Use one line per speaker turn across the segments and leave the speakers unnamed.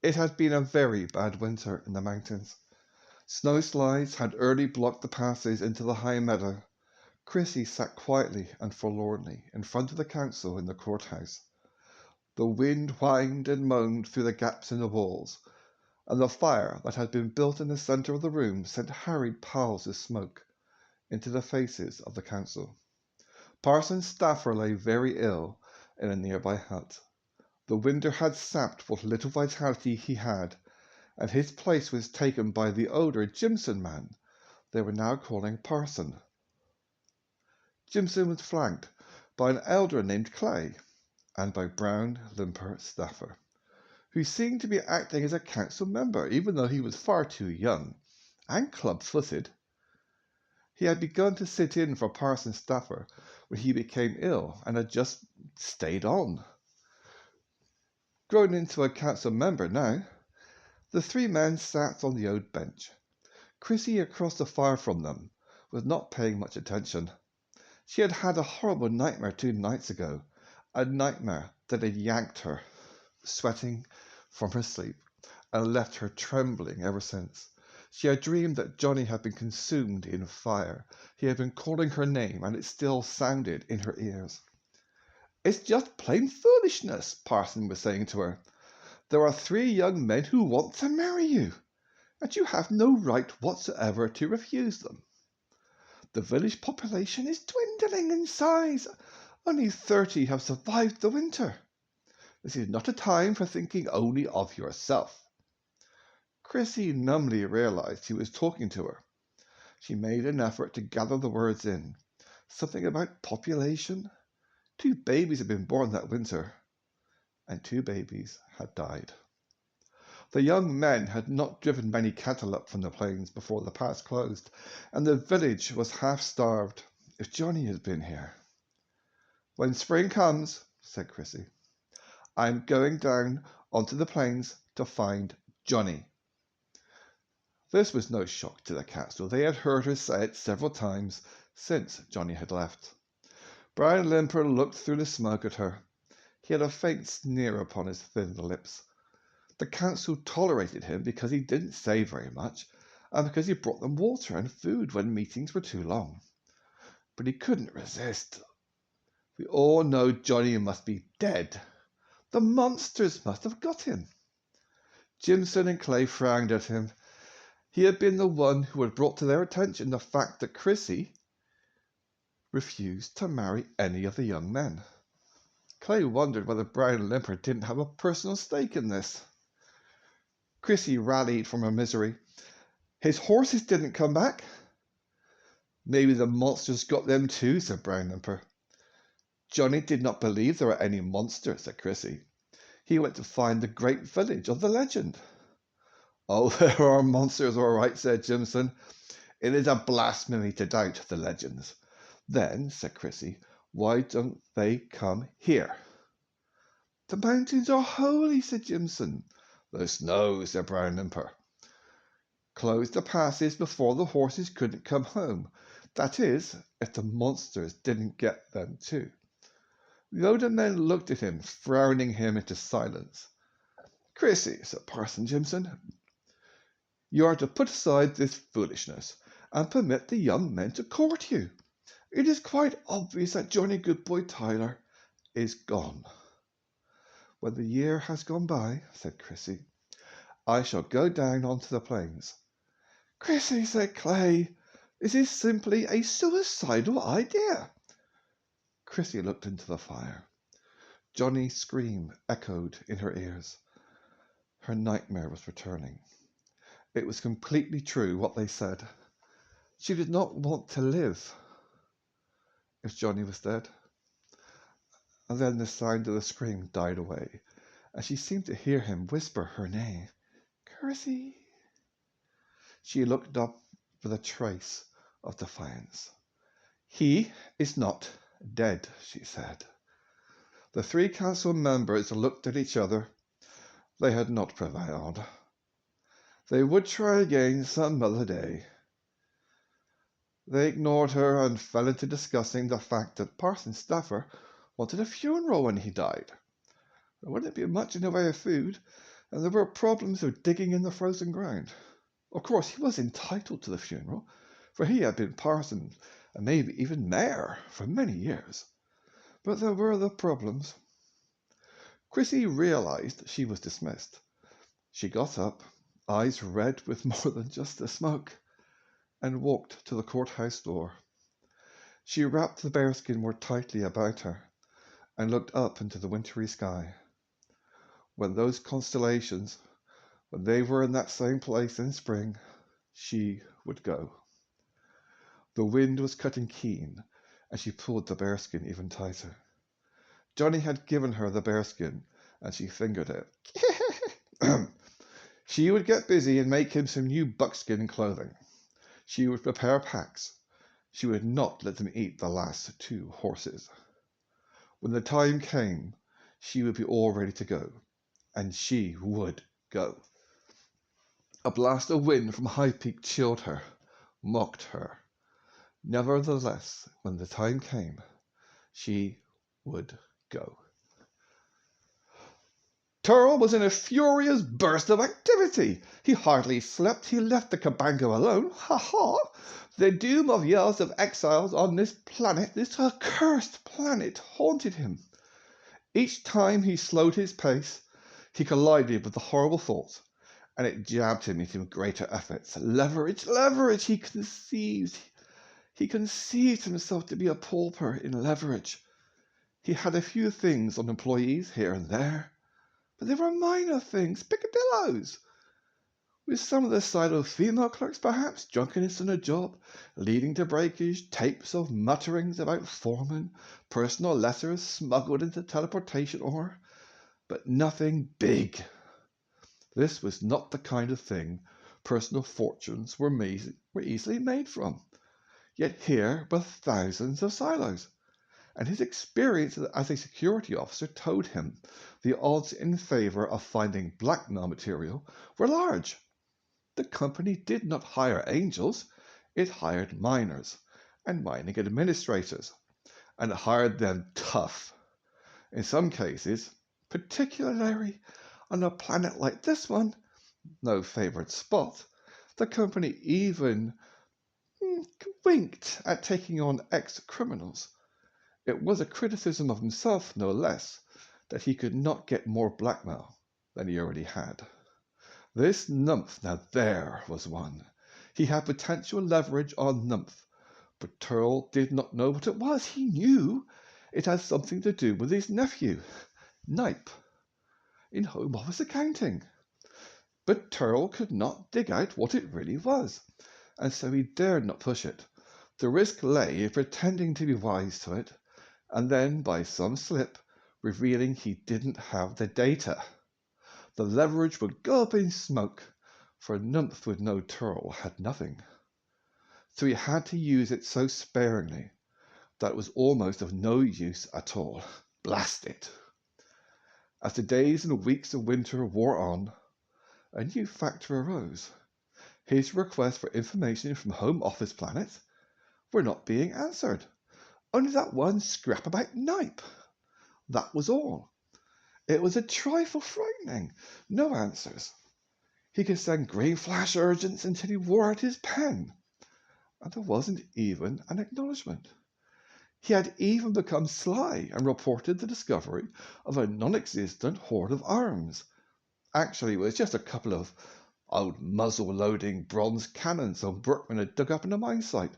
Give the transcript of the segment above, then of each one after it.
It had been a very bad winter in the mountains. Snowslides had early blocked the passes into the high meadow. Chrissy sat quietly and forlornly in front of the council in the courthouse. The wind whined and moaned through the gaps in the walls, and the fire that had been built in the centre of the room sent hurried piles of smoke into the faces of the council. Parson Stafford lay very ill in a nearby hut. The winter had sapped what little vitality he had, and his place was taken by the older Jimson man they were now calling Parson. Jimson was flanked by an elder named Clay, and by brown, limper Stafford, who seemed to be acting as a council member, even though he was far too young and club-footed. He had begun to sit in for Parson Stafford when he became ill, and had just stayed on. Grown into a council member now, the three men sat on the old bench. Chrissy, across the fire from them, was not paying much attention. She had had a horrible nightmare 2 nights ago, a nightmare that had yanked her, sweating, from her sleep, and left her trembling ever since. She had dreamed that Johnny had been consumed in fire. He had been calling her name, and it still sounded in her ears. "It's just plain foolishness," Parson was saying to her. "There are 3 young men who want to marry you, and you have no right whatsoever to refuse them. The village population is dwindling in size. Only 30 have survived the winter. This is not a time for thinking only of yourself." Chrissy numbly realized he was talking to her. She made an effort to gather the words in. Something about population. 2 babies had been born that winter, and 2 babies had died. The young men had not driven many cattle up from the plains before the pass closed, and the village was half starved. If Johnny had been here. "When spring comes," said Chrissy, "I'm going down onto the plains to find Johnny." This was no shock to the council. They had heard her say it several times since Johnny had left. Brown Limper looked through the smoke at her. He had a faint sneer upon his thin lips. The council tolerated him because he didn't say very much, and because he brought them water and food when meetings were too long. But he couldn't resist. We all know Johnny must be dead. The monsters must have got him. Jimson and Clay frowned at him. He had been the one who had brought to their attention the fact that Chrissy refused to marry any of the young men. Clay wondered whether Brown Limper didn't have a personal stake in this. Chrissy rallied from her misery. "His horses didn't come back." "Maybe the monsters got them too," said Brown Limper. "Johnny did not believe there were any monsters," said Chrissy. "He went to find the great village of the legend." "Oh, there are monsters, all right," said Jimson. "It is a blasphemy to doubt the legends." "Then," said Chrissy, "why don't they come here?" "The mountains are holy," said Jimson. "The snow," said Brown Limper, "closed the passes before the horses couldn't come home. That is, if the monsters didn't get them too." The older men looked at him, frowning him into silence. "Chrissy," said Parson Jimson, "you are to put aside this foolishness, and permit the young men to court you. It is quite obvious that Johnny Goodboy Tyler is gone." "When the year has gone by," said Chrissy, "I shall go down onto the plains." "Chrissy," said Clay, "this is simply a suicidal idea." Chrissy looked into the fire. Johnny's scream echoed in her ears. Her nightmare was returning. It was completely true what they said. She did not want to live if Johnny was dead. And then the sound of the scream died away, and she seemed to hear him whisper her name. "Chrissy." She looked up with a trace of defiance. "He is not dead," she said. The 3 council members looked at each other. They had not prevailed. They would try again some other day. They ignored her and fell into discussing the fact that Parson Stafford wanted a funeral when he died. There wouldn't be much in the way of food, and there were problems of digging in the frozen ground. Of course, he was entitled to the funeral, for he had been parson and maybe even mayor for many years. But there were the problems. Chrissy realized she was dismissed. She got up, eyes red with more than just the smoke, and walked to the courthouse door. She wrapped the bearskin more tightly about her and looked up into the wintry sky. When those constellations, when they were in that same place in spring, she would go. The wind was cutting keen, and she pulled the bearskin even tighter. Johnny had given her the bearskin, and she fingered it. She would get busy and make him some new buckskin clothing. She would prepare packs. She would not let them eat the last 2 horses. When the time came, she would be all ready to go, and she would go. A blast of wind from High Peak chilled her, mocked her. Nevertheless, when the time came, she would go. Turl was in a furious burst of activity. He hardly slept. He left the cabango alone. Ha! The doom of years of exiles on this planet, this accursed planet, haunted him. Each time he slowed his pace, he collided with the horrible thought, and it jabbed him into greater efforts. Leverage! He conceived himself to be a pauper in leverage. He had a few things on employees here and there, but they were minor things, peccadilloes. With some of the side of female clerks, perhaps, drunkenness on a job, leading to breakage, tapes of mutterings about foremen, personal letters smuggled into teleportation ore, but nothing big. This was not the kind of thing personal fortunes were easily made from. Yet here were thousands of silos, and his experience as a security officer told him the odds in favor of finding blackmail material were large. The company did not hire angels, it hired miners and mining administrators, and it hired them tough. In some cases, particularly on a planet like this one, no favored spot, the company even winked at taking on ex-criminals. It was a criticism of himself, no less, that he could not get more blackmail than he already had. This nymph, now there was one. He had potential leverage on nymph, but Turl did not know what it was. He knew it had something to do with his nephew, Knipe, in Home Office accounting. But Turl could not dig out what it really was, and so he dared not push it. The risk lay in pretending to be wise to it, and then, by some slip, revealing he didn't have the data. The leverage would go up in smoke, for nymph would know Turl had nothing. So he had to use it so sparingly that it was almost of no use at all. Blast it! As the days and weeks of winter wore on, a new factor arose. His requests for information from Home Office planets were not being answered. Only that one scrap about Knipe. That was all. It was a trifle frightening. No answers. He could send green flash urgents until he wore out his pen, and there wasn't even an acknowledgement. He had even become sly and reported the discovery of a non-existent hoard of arms. Actually, it was just a couple of old muzzle-loading bronze cannons some workmen had dug up in a mine site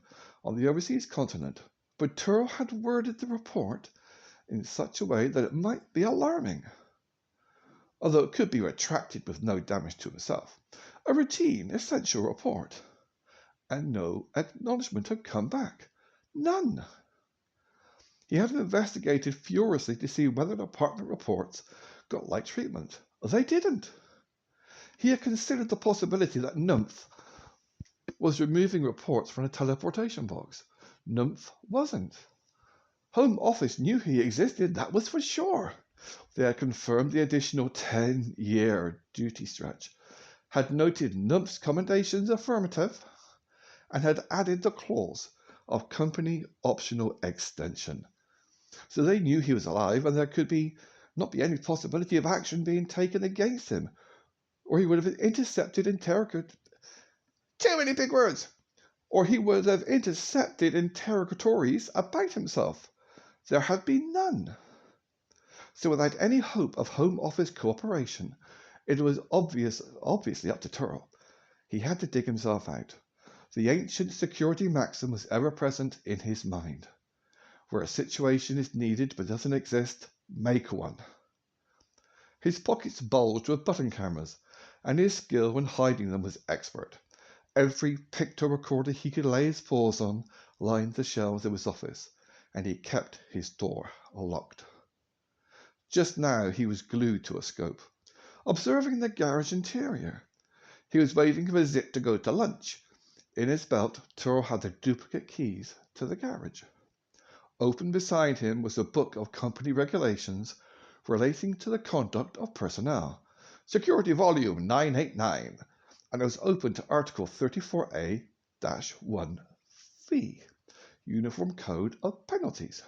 on the overseas continent. But Turl had worded the report in such a way that it might be alarming, although it could be retracted with no damage to himself. A routine, essential report. And no acknowledgement had come back. None. He had investigated furiously to see whether department reports got light treatment. They didn't. He had considered the possibility that Nymph was removing reports from a teleportation box. Nymph wasn't. Home Office knew he existed, that was for sure. They had confirmed the additional 10-year duty stretch, had noted Nymph's commendations affirmative, and had added the clause of company optional extension. So they knew he was alive, and there could not be any possibility of action being taken against him, or he would have intercepted too many big words, or he would have intercepted interrogatories about himself. There had been none. So without any hope of Home Office cooperation, it was obviously up to Turl. He had to dig himself out. The ancient security maxim was ever present in his mind. Where a situation is needed but doesn't exist, make one. His pockets bulged with button cameras, and his skill when hiding them was expert. Every picto recorder he could lay his paws on lined the shelves of his office, and he kept his door locked. Just now he was glued to a scope, observing the garage interior. He was waiting for Zit to go to lunch. In his belt, Turl had the duplicate keys to the garage. Open beside him was a book of company regulations relating to the conduct of personnel, Security Volume 989, and it was open to Article 34A-1V, Uniform Code of Penalties.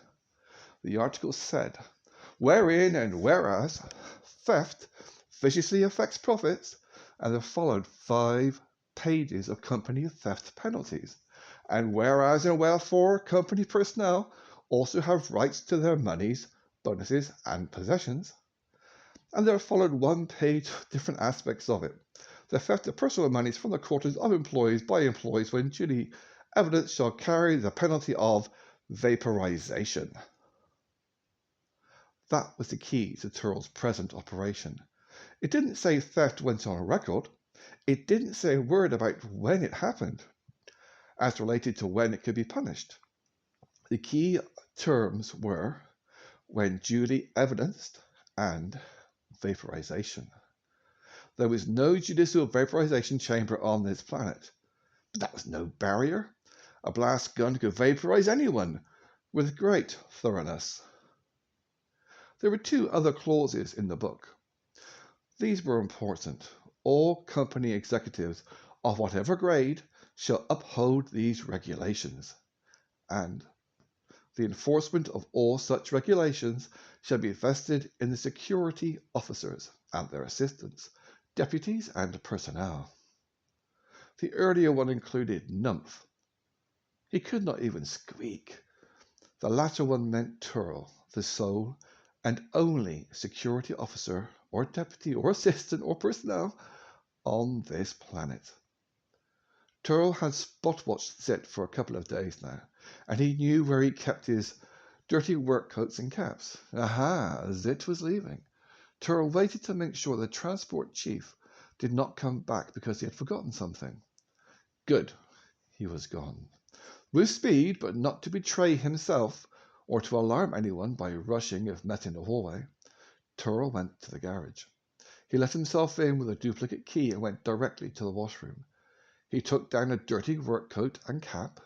The article said, wherein and whereas theft viciously affects profits, and there followed 5 pages of company theft penalties, and whereas and wherefore company personnel also have rights to their monies, bonuses, and possessions. And there followed 1 page of different aspects of it. The theft of personal monies from the quarters of employees by employees when duly evidence shall carry the penalty of vaporization. That was the key to Turl's present operation. It didn't say theft went on record. It didn't say a word about when it happened, as related to when it could be punished. The key terms were when duly evidenced and vaporization. There was no judicial vaporization chamber on this planet, but that was no barrier. A blast gun could vaporize anyone with great thoroughness. There were 2 other clauses in the book. These were important. All company executives of whatever grade shall uphold these regulations, and the enforcement of all such regulations shall be vested in the security officers and their assistants, deputies, and personnel. The earlier one included Numph. He could not even squeak. The latter one meant Turl, the sole and only security officer or deputy or assistant or personnel on this planet. Turl had spot-watched Zit for a couple of days now, and he knew where he kept his dirty work coats and caps. Aha, Zit was leaving. Turl waited to make sure the transport chief did not come back because he had forgotten something. Good, he was gone. With speed, but not to betray himself or to alarm anyone by rushing if met in the hallway, Turl went to the garage. He let himself in with a duplicate key and went directly to the washroom. He took down a dirty work coat and cap.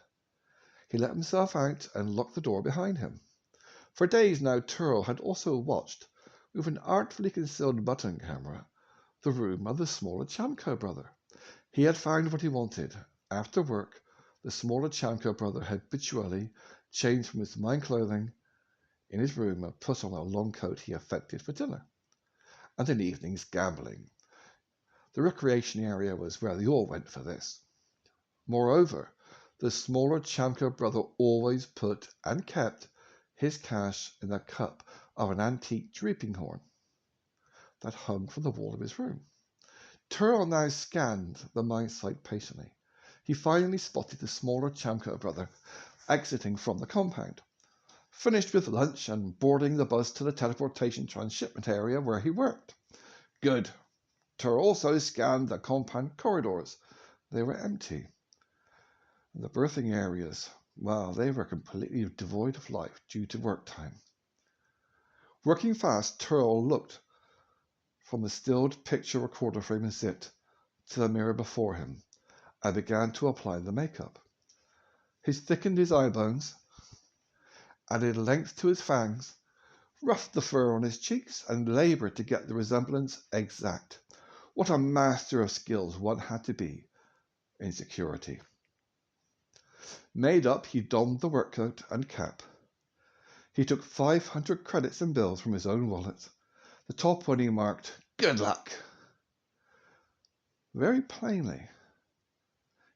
He let himself out and locked the door behind him. For days now, Turl had also watched, with an artfully concealed button camera, the room of the smaller Chamco brother. He had found what he wanted. After work, the smaller Chamco brother habitually changed from his mine clothing in his room and put on a long coat he affected for dinner, and in evenings gambling. The recreation area was where they all went for this. Moreover, the smaller Chamco brother always put and kept his cash in the cup of an antique drooping horn that hung from the wall of his room. Turl now scanned the mine site patiently. He finally spotted the smaller Chamco brother exiting from the compound, finished with lunch and boarding the bus to the teleportation transshipment area where he worked. Good. Turl also scanned the compound corridors. They were empty. And the berthing areas, well, they were completely devoid of life due to work time. Working fast, Turl looked from the stilled picture recorder frame of Zit to the mirror before him and began to apply the makeup. He thickened his eye bones, added length to his fangs, roughed the fur on his cheeks, and labored to get the resemblance exact. What a master of skills one had to be in security. Made up, he donned the work coat and cap. He took 500 credits and bills from his own wallet. The top one he marked, "Good luck." very plainly.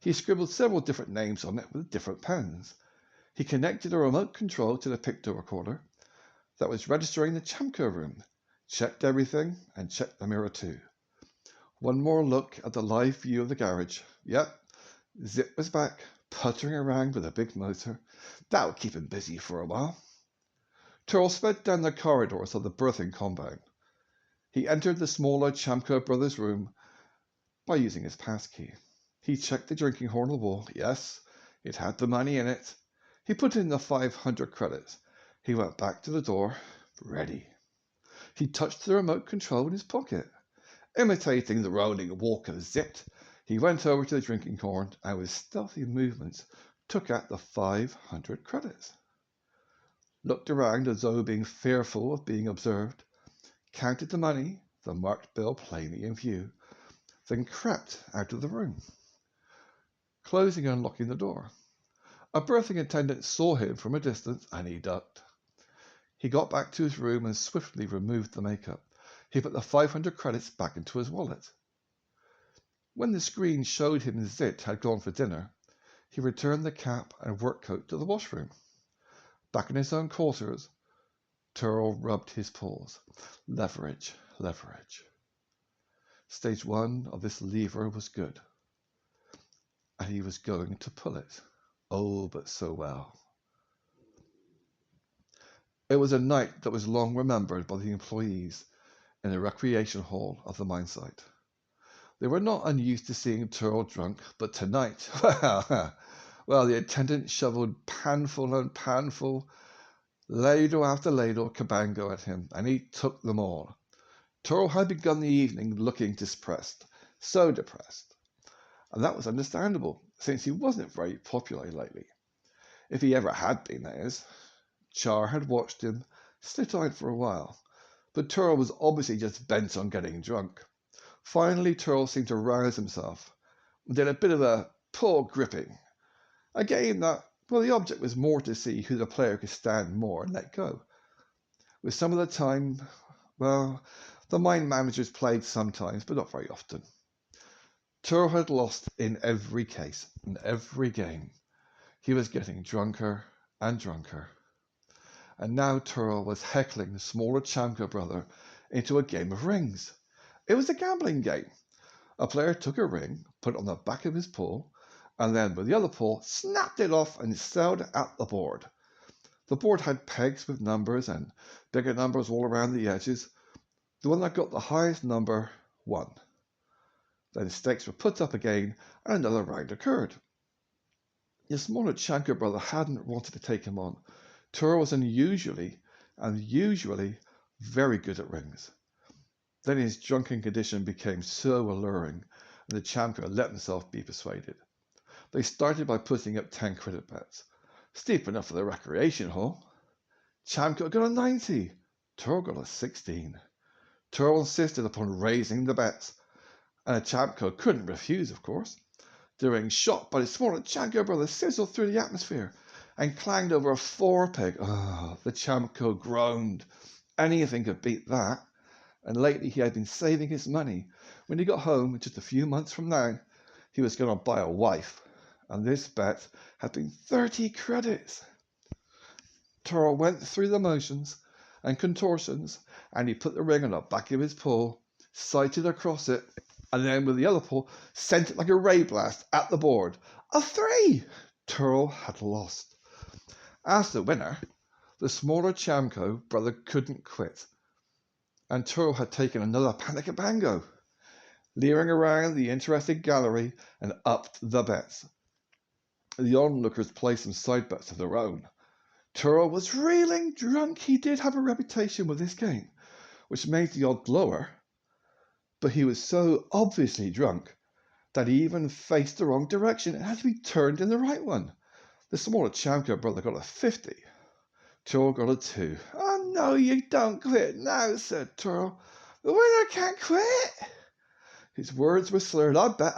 He scribbled several different names on it with different pens. He connected a remote control to the picto recorder that was registering the Chamco room, checked everything, and checked the mirror too. One more look at the live view of the garage. Yep, Zip was back, puttering around with a big motor. That would keep him busy for a while. Turl sped down the corridors of the birthing compound. He entered the smaller Chamco brothers' room by using his passkey. He checked the drinking horn on the wall. Yes, it had the money in it. He put in the 500 credits. He went back to the door, ready. He touched the remote control in his pocket. Imitating the rolling walk of Zip, he went over to the drinking horn and with stealthy movements took out the 500 credits. Looked around as though being fearful of being observed, counted the money, the marked bill plainly in view, then crept out of the room, closing and locking the door. A birthing attendant saw him from a distance and he ducked. He got back to his room and swiftly removed the makeup. He put the 500 credits back into his wallet. When the screen showed him Zit had gone for dinner, he returned the cap and work coat to the washroom. Back in his own quarters, Turl rubbed his paws. Leverage, leverage. Stage 1 of this lever was good, and he was going to pull it. Oh, but so well. It was a night that was long remembered by the employees in the recreation hall of the mine site. They were not unused to seeing Turl drunk, but tonight, well, the attendant shoveled panful and panful, ladle after ladle, cabango at him, and he took them all. Turl had begun the evening looking depressed, so depressed, and that was understandable, since he wasn't very popular lately. If he ever had been, that is. Char had watched him, slit-eyed for a while, but Turl was obviously just bent on getting drunk. Finally, Turl seemed to rouse himself, and did a bit of a poor gripping, a game that, well, the object was more to see who the player could stand more and let go. With some of the time, well, the mine managers played sometimes, but not very often. Turl had lost in every case, in every game. He was getting drunker and drunker. And now Turl was heckling the smaller Chamco brother into a game of rings. It was a gambling game. A player took a ring, put it on the back of his paw, and then with the other paw snapped it off and sailed at the board. The board had pegs with numbers and bigger numbers all around the edges. The one that got the highest number won. Then stakes were put up again and another round occurred. The smaller Chamco brother hadn't wanted to take him on. Turl was unusually very good at rings. Then his drunken condition became so alluring, and the Chamco let himself be persuaded. They started by putting up 10 credit bets. Steep enough for the recreation hall. Chamco got a 90. Turl got a 16. Turl insisted upon raising the bets, and the Chamco couldn't refuse, of course. The ring shot by the smaller Chamco brother sizzled through the atmosphere and clanged over a 4 peg. Oh, the Chamco groaned. Anything could beat that. And lately he had been saving his money. When he got home, just a few months from now, he was going to buy a wife. And this bet had been 30 credits. Turl went through the motions and contortions, and he put the ring on the back of his paw, sighted across it, and then with the other paw, sent it like a ray blast at the board. A 3! Turl had lost. As the winner, the smaller Chamco brother couldn't quit, and Turl had taken another panic at bango, leering around the interested gallery and upped the bets. The onlookers placed some side bets of their own. Turl was reeling drunk. He did have a reputation with this game, which made the odds lower, but he was so obviously drunk that he even faced the wrong direction and had to be turned in the right one. The smaller Chamco brother got a 50. Turl got a 2. Oh, no, you don't quit now, said Turl. The winner can't quit. His words were slurred. I'll bet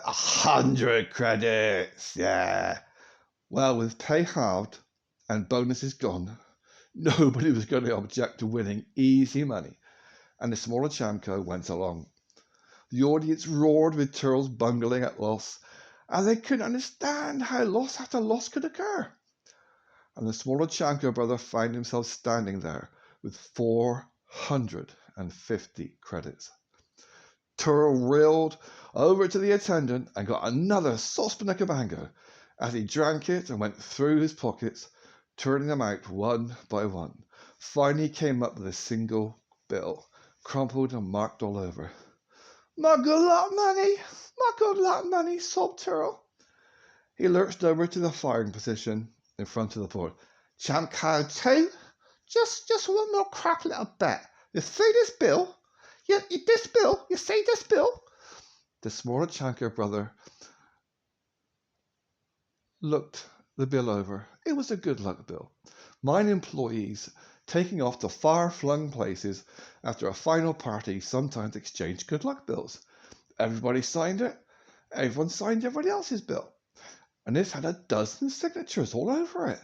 100 credits. Yeah. Well, with pay halved and bonuses gone, nobody was going to object to winning easy money, and the smaller Chamco went along. The audience roared with Turl's bungling at loss, and they couldn't understand how loss after loss could occur. And the smaller Chanko brother found himself standing there with 450 credits. Turl reeled over to the attendant and got another saucepan of Cabango as he drank it and went through his pockets, turning them out one by one. Finally came up with a single bill, crumpled and marked all over. "My good luck money, my good luck money," sobbed Turl. He lurched over to the firing position in front of the board. "Chamco 2, just one more crap little bet. You see this bill? You see this bill?" The smaller Chanko brother looked the bill over. It was a good luck bill. Mine employees taking off to far-flung places after a final party sometimes exchange good luck bills. Everybody signed it. Everyone signed everybody else's bill. And this had a dozen signatures all over it.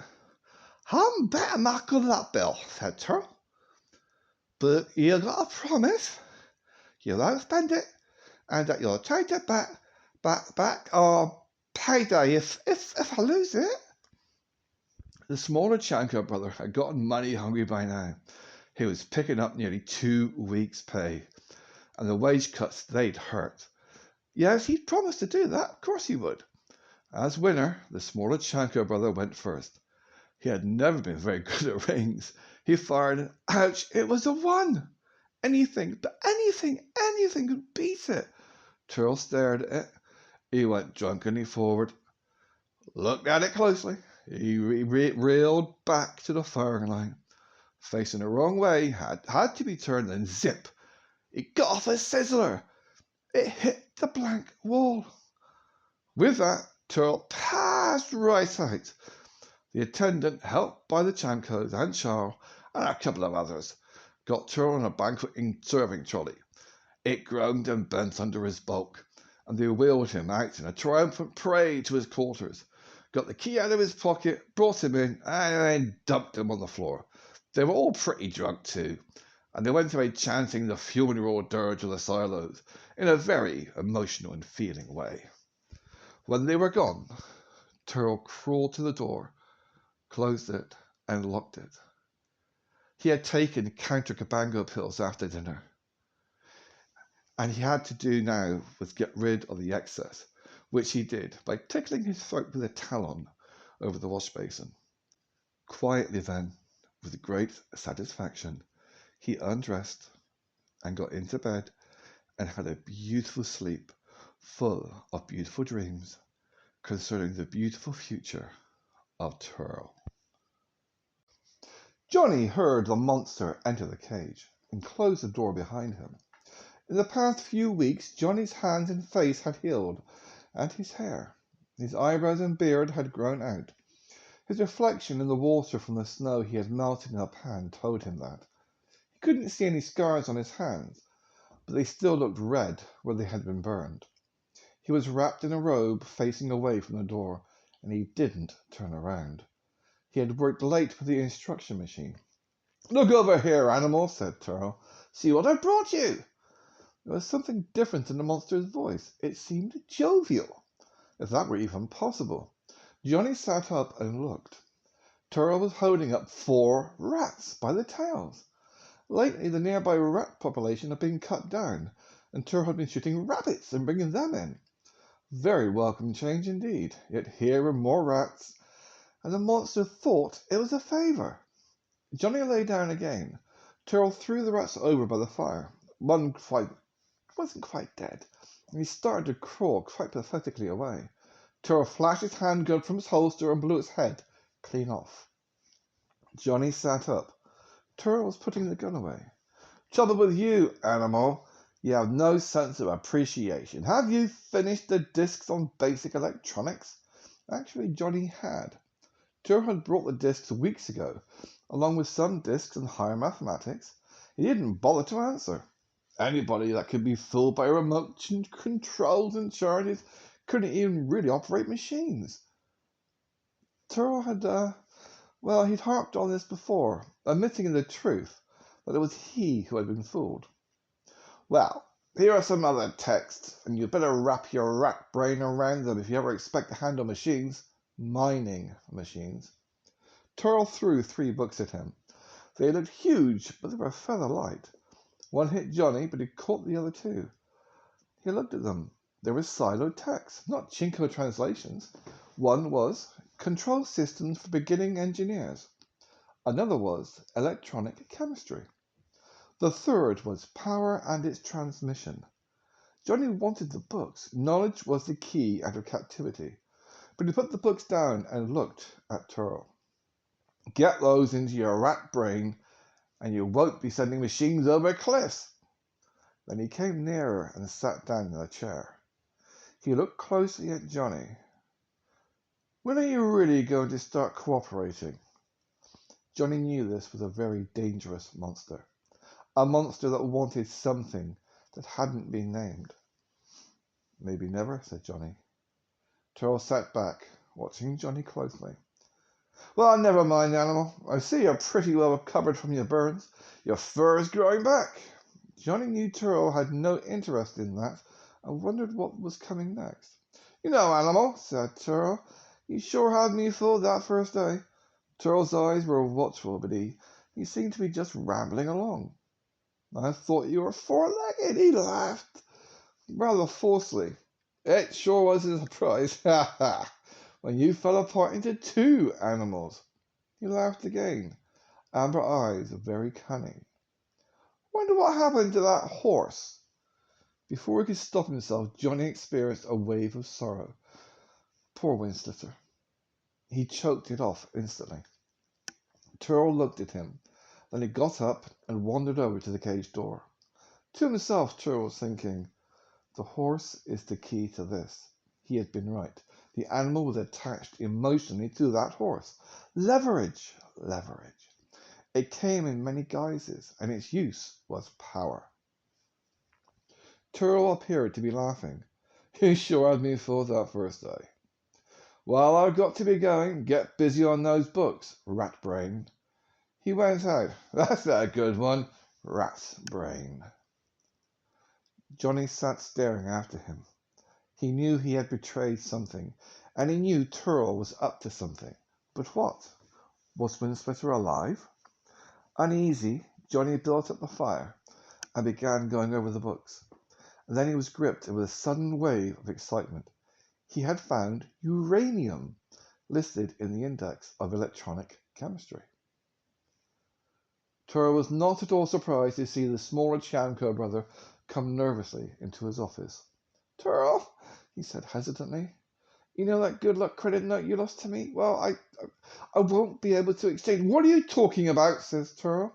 "I'm better my good luck bill," said Turl. "But you got a promise. You won't spend it, and that you'll take it back on payday if I lose it." The smaller Chanko brother had gotten money hungry by now. He was picking up nearly 2 weeks' pay, and the wage cuts, they'd hurt. Yes, he'd promised to do that. Of course he would. As winner, the smaller Chanko brother went first. He had never been very good at rings. He fired and ouch, it was a 1. Anything could beat it. Turl stared at it. He went drunkenly forward, looked at it closely. He reeled back to the firing line. Facing the wrong way, had to be turned, and zip! It got off a sizzler. It hit the blank wall. With that, Turl passed right out. The attendant, helped by the Chankos and Charles and a couple of others, got Turl on a banqueting serving trolley. It groaned and bent under his bulk, and they wheeled him out in a triumphant parade to his quarters, got the key out of his pocket, brought him in, and then dumped him on the floor. They were all pretty drunk too, and they went away chanting the funeral dirge of the silos in a very emotional and feeling way. When they were gone, Turl crawled to the door, closed it, and locked it. He had taken counter Cabango pills after dinner, and he had to do now was get rid of the excess, which he did by tickling his throat with a talon over the wash basin. Quietly then, with great satisfaction, he undressed and got into bed and had a beautiful sleep full of beautiful dreams concerning the beautiful future of Turl. Johnny heard the monster enter the cage and close the door behind him. In the past few weeks, Johnny's hands and face had healed, and his hair. His eyebrows and beard had grown out. His reflection in the water from the snow he had melted in a pan told him that. He couldn't see any scars on his hands, but they still looked red where they had been burned. He was wrapped in a robe facing away from the door, and he didn't turn around. He had worked late with the instruction machine. "Look over here, animal," said Turl. "See what I brought you." There was something different in the monster's voice. It seemed jovial, if that were even possible. Johnny sat up and looked. Turl was holding up 4 rats by the tails. Lately, the nearby rat population had been cut down, and Turl had been shooting rabbits and bringing them in. Very welcome change indeed. Yet here were more rats, and the monster thought it was a favour. Johnny lay down again. Turl threw the rats over by the fire. One wasn't quite dead, and he started to crawl quite pathetically away. Turl flashed his handgun from its holster and blew its head clean off. Johnny sat up. Turl was putting the gun away. "Trouble with you, animal. You have no sense of appreciation. Have you finished the discs on basic electronics?" Actually, Johnny had. Turl had brought the discs weeks ago, along with some discs on higher mathematics. He didn't bother to answer. Anybody that could be fooled by remote controls and charges couldn't even really operate machines. Turl had, he'd harped on this before, admitting the truth that it was he who had been fooled. "Well, Here are some other texts, and you better wrap your rat brain around them if you ever expect to handle machines. Mining machines. Turl threw 3 books at him. They looked huge, but they were feather light. One hit Johnny, but he caught the other 2. He looked at them. There was siloed text, not Chinko translations. One was Control Systems for Beginning Engineers. Another was Electronic Chemistry. The third was Power and its Transmission. Johnny wanted the books. Knowledge was the key out of captivity. But he put the books down and looked at Turl. Get those into your rat brain, and you won't be sending machines over cliffs. Then he came nearer and sat down in a chair. He looked closely at Johnny. When are you really going to start cooperating? Johnny knew this was a very dangerous monster. A monster that wanted something that hadn't been named. Maybe never, said Johnny. Turl sat back, watching Johnny closely. Well, never mind, animal. I see you're pretty well recovered from your burns. Your fur is growing back. Johnny knew Turl had no interest in that and wondered what was coming next. You know, animal, said Turl, you sure had me fooled that first day. Turl's eyes were watchful, but he seemed to be just rambling along. I thought you were 4-legged, he laughed, rather forcefully. It sure was a surprise, ha ha, when you fell apart into 2 animals. He laughed again. Amber eyes, very cunning. Wonder what happened to that horse? Before he could stop himself, Johnny experienced a wave of sorrow. Poor Windslitter. He choked it off instantly. Turl looked at him. Then he got up and wandered over to the cage door. To himself, Turl was thinking, the horse is the key to this. He had been right. The animal was attached emotionally to that horse. Leverage, leverage. It came in many guises, and its use was power. Turl appeared to be laughing. You sure had me fooled that first day. Well, I've got to be going. Get busy on those books, rat brain. He went out. That's a good one, rat's brain. Johnny sat staring after him. He knew he had betrayed something, and he knew Turl was up to something. But what? Was Windslitter alive? Uneasy, Johnny built up the fire and began going over the books. And then he was gripped with a sudden wave of excitement. He had found uranium listed in the index of electronic chemistry. Turl was not at all surprised to see the smaller Chanko brother come nervously into his office. Turl, he said hesitantly, you know that good luck credit note you lost to me? Well, I won't be able to exchange. What are you talking about? Says Turl.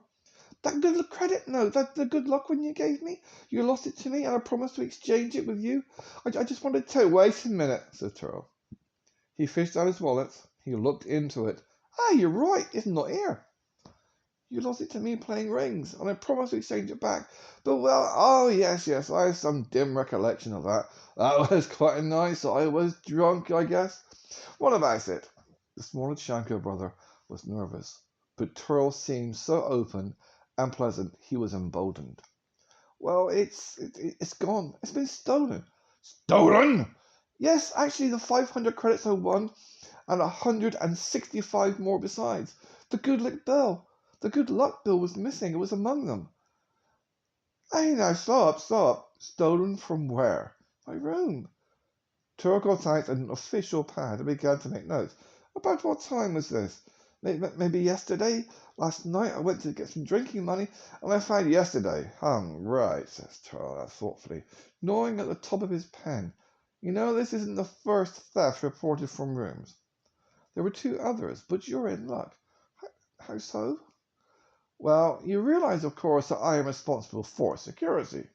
That good luck credit note, the good luck one you gave me. You lost it to me, and I promised to exchange it with you. I just wanted to. Wait a minute, says Turl. He fished out his wallet. He looked into it. Ah, you're right. It's not here. You lost it to me playing rings, and I promised to exchange it back. But, well, oh, yes, I have some dim recollection of that. That was quite nice. I was drunk, I guess. What about it? The smaller Chanko brother was nervous, but Turl seemed so open and pleasant, he was emboldened. Well, it's gone. It's been stolen. Stolen? Yes, actually, the 500 credits I won, and 165 more besides. The good luck bill. The good luck bill was missing. It was among them. Hey, now, stop. Stolen from where? My room. Turl got out an official pad and began to make notes. About what time was this? Maybe yesterday? Last night I went to get some drinking money, and I found yesterday. Right, says Turl thoughtfully, gnawing at the top of his pen. You know, this isn't the first theft reported from rooms. There were 2 others, but you're in luck. How so? Well, you realize, of course, that I am responsible for security.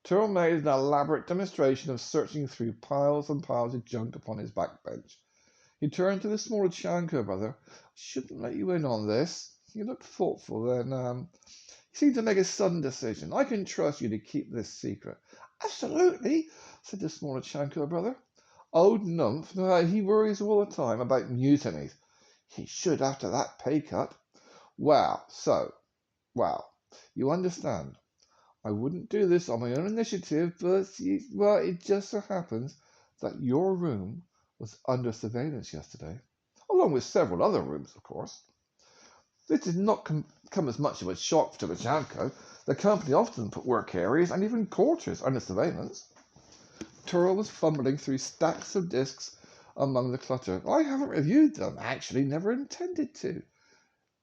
Turl made an elaborate demonstration of searching through piles and piles of junk upon his backbench. He turned to the smaller Chanko brother. I shouldn't let you in on this. He looked thoughtful, then he seemed to make a sudden decision. I can trust you to keep this secret. Absolutely, said the smaller Chanko brother. Old Numph, he worries all the time about mutinies. He should after that pay cut. Well, you understand. I wouldn't do this on my own initiative, but, well, it just so happens that your room was under surveillance yesterday, along with several other rooms, of course. This did not come as much of a shock to Lachanko. The company often put work areas and even quarters under surveillance. Turo was fumbling through stacks of discs among the clutter. I haven't reviewed them, actually, never intended to.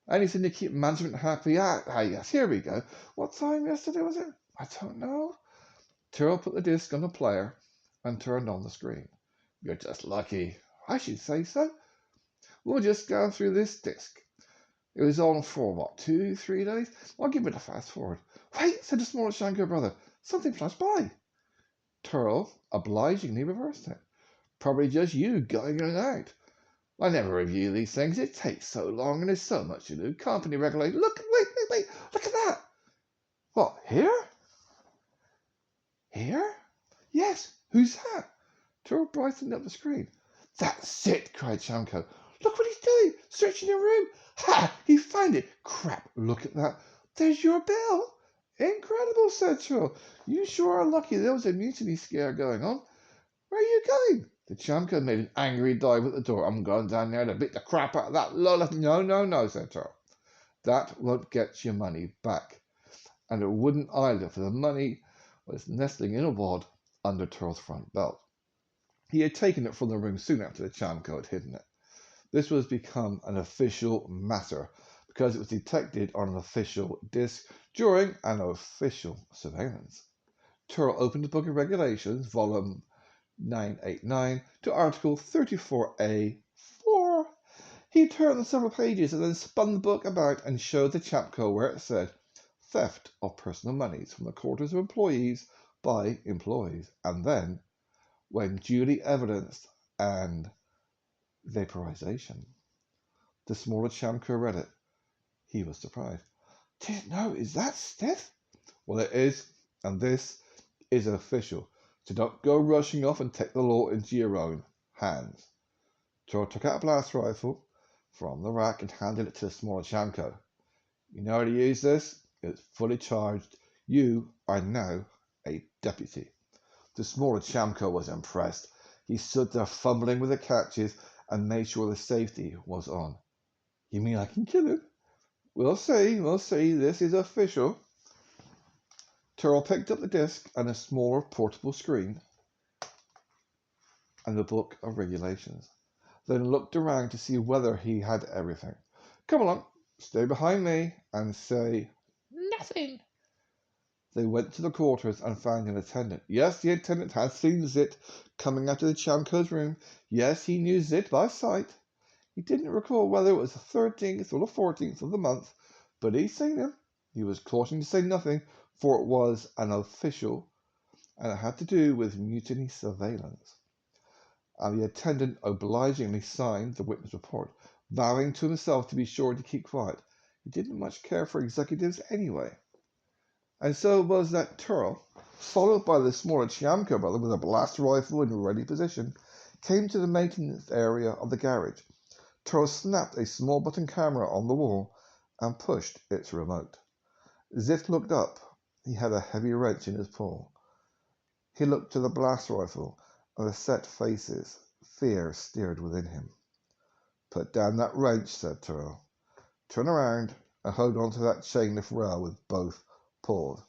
Anything to keep management happy. Yes, here we go. What time yesterday was it? I don't know. Tyrrell put the disc on the player and turned on the screen. You're just lucky. I should say so. We'll just go through this disc. It was on for, 2-3 days? I'll give it a fast forward. Wait, said the smaller Shanko brother. Something flashed by. Tyrrell obligingly reversed it. Probably just you going in and out. I never review these things. It takes so long and there's so much to do. Company regulations. Wait. Look at that. What, here? Here? Yes. Who's that? Tyrrell brightened up the screen. That's it, cried Shanko. Look what he's doing. Searching your room. Ha! He found it. Crap. Look at that. There's your bill. Incredible, said Tyrrell. You sure are lucky there was a mutiny scare going on. Where are you going? The Chamko made an angry dive at the door. I'm going down there to beat the crap out of that Lola. No, said Tyrrell. That won't get your money back. And it wouldn't either, for the money was nestling in a wad under Tyrrell's front belt. He had taken it from the room soon after the Chamko had hidden it. This was become an official matter because it was detected on an official disc during an official surveillance. Tyrrell opened the Book of Regulations, volume 989, to Article 34A.4. He turned several pages and then spun the book about and showed the Chapco where it said, theft of personal monies from the quarters of employees by employees, and then, when duly evidenced, and vaporization. The smaller Chamco read it. He was surprised. Didn't know, is that stiff? Well, it is, and this is official. So don't go rushing off and take the law into your own hands. Tyrrell took out a blast rifle from the rack and handed it to the smaller Chamco. You know how to use this? It's fully charged. You are now a deputy. The smaller Chamco was impressed. He stood there fumbling with the catches and made sure the safety was on. You mean I can kill him? We'll see. This is official. Tyrrell picked up the disc and a smaller portable screen and the Book of Regulations, then looked around to see whether he had everything. Come along, stay behind me and say nothing. They went to the quarters and found an attendant. Yes, the attendant had seen Zit coming out of the Chamco's room. Yes, he knew Zit by sight. He didn't recall whether it was the 13th or the 14th of the month, but he'd seen him. He was cautioned to say nothing, for it was an official, and it had to do with mutiny surveillance. And the attendant obligingly signed the witness report, vowing to himself to be sure to keep quiet. He didn't much care for executives anyway. And so it was that Tyrrell, followed by the smaller Chiamco brother with a blast rifle in ready position, came to the maintenance area of the garage. Tyrrell snapped a small button camera on the wall and pushed its remote. Zit looked up. He had a heavy wrench in his paw. He looked to the blast rifle, and the set faces. Fear stirred within him. Put down that wrench, said Tyrrell. Turn around and hold on to that chain lift rail with both paws.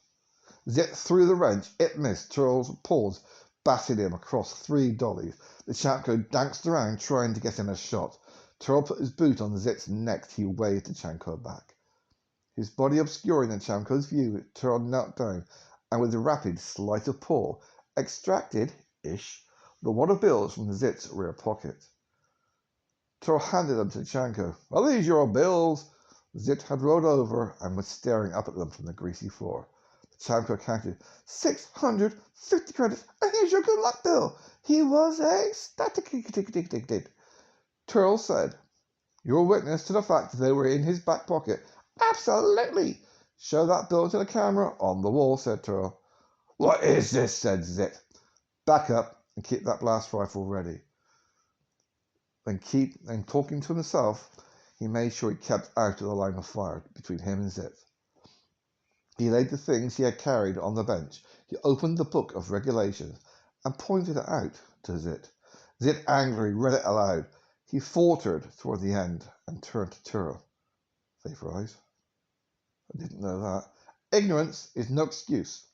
Zit threw the wrench. It missed. Tyrrell's paws batted him across 3 dollies. The Chamco danced around, trying to get in a shot. Tyrrell put his boot on Zit's neck. He waved the Chamco back. His body obscuring the Chamco's view, Tyrrell knelt down, and with a rapid sleight of paw, extracted-ish the wad of bills from Zit's rear pocket. Tyrrell handed them to the Chamco. Are these your bills? Zit had rolled over and was staring up at them from the greasy floor. The Chamco counted 650 credits, and here's your good luck bill. He was ecstatic. Tyrrell said, You're witness to the fact that they were in his back pocket. Absolutely. Show that bill to the camera on the wall, said Tyrrell. What is this? Said Zit. Back up and keep that blast rifle ready. Then talking to himself, he made sure he kept out of the line of fire between him and Zit. He laid the things he had carried on the bench. He opened the book of regulations and pointed it out to Zit. Zit angrily read it aloud. He faltered toward the end and turned to Turo. Vaporise. I didn't know that. Ignorance is no excuse.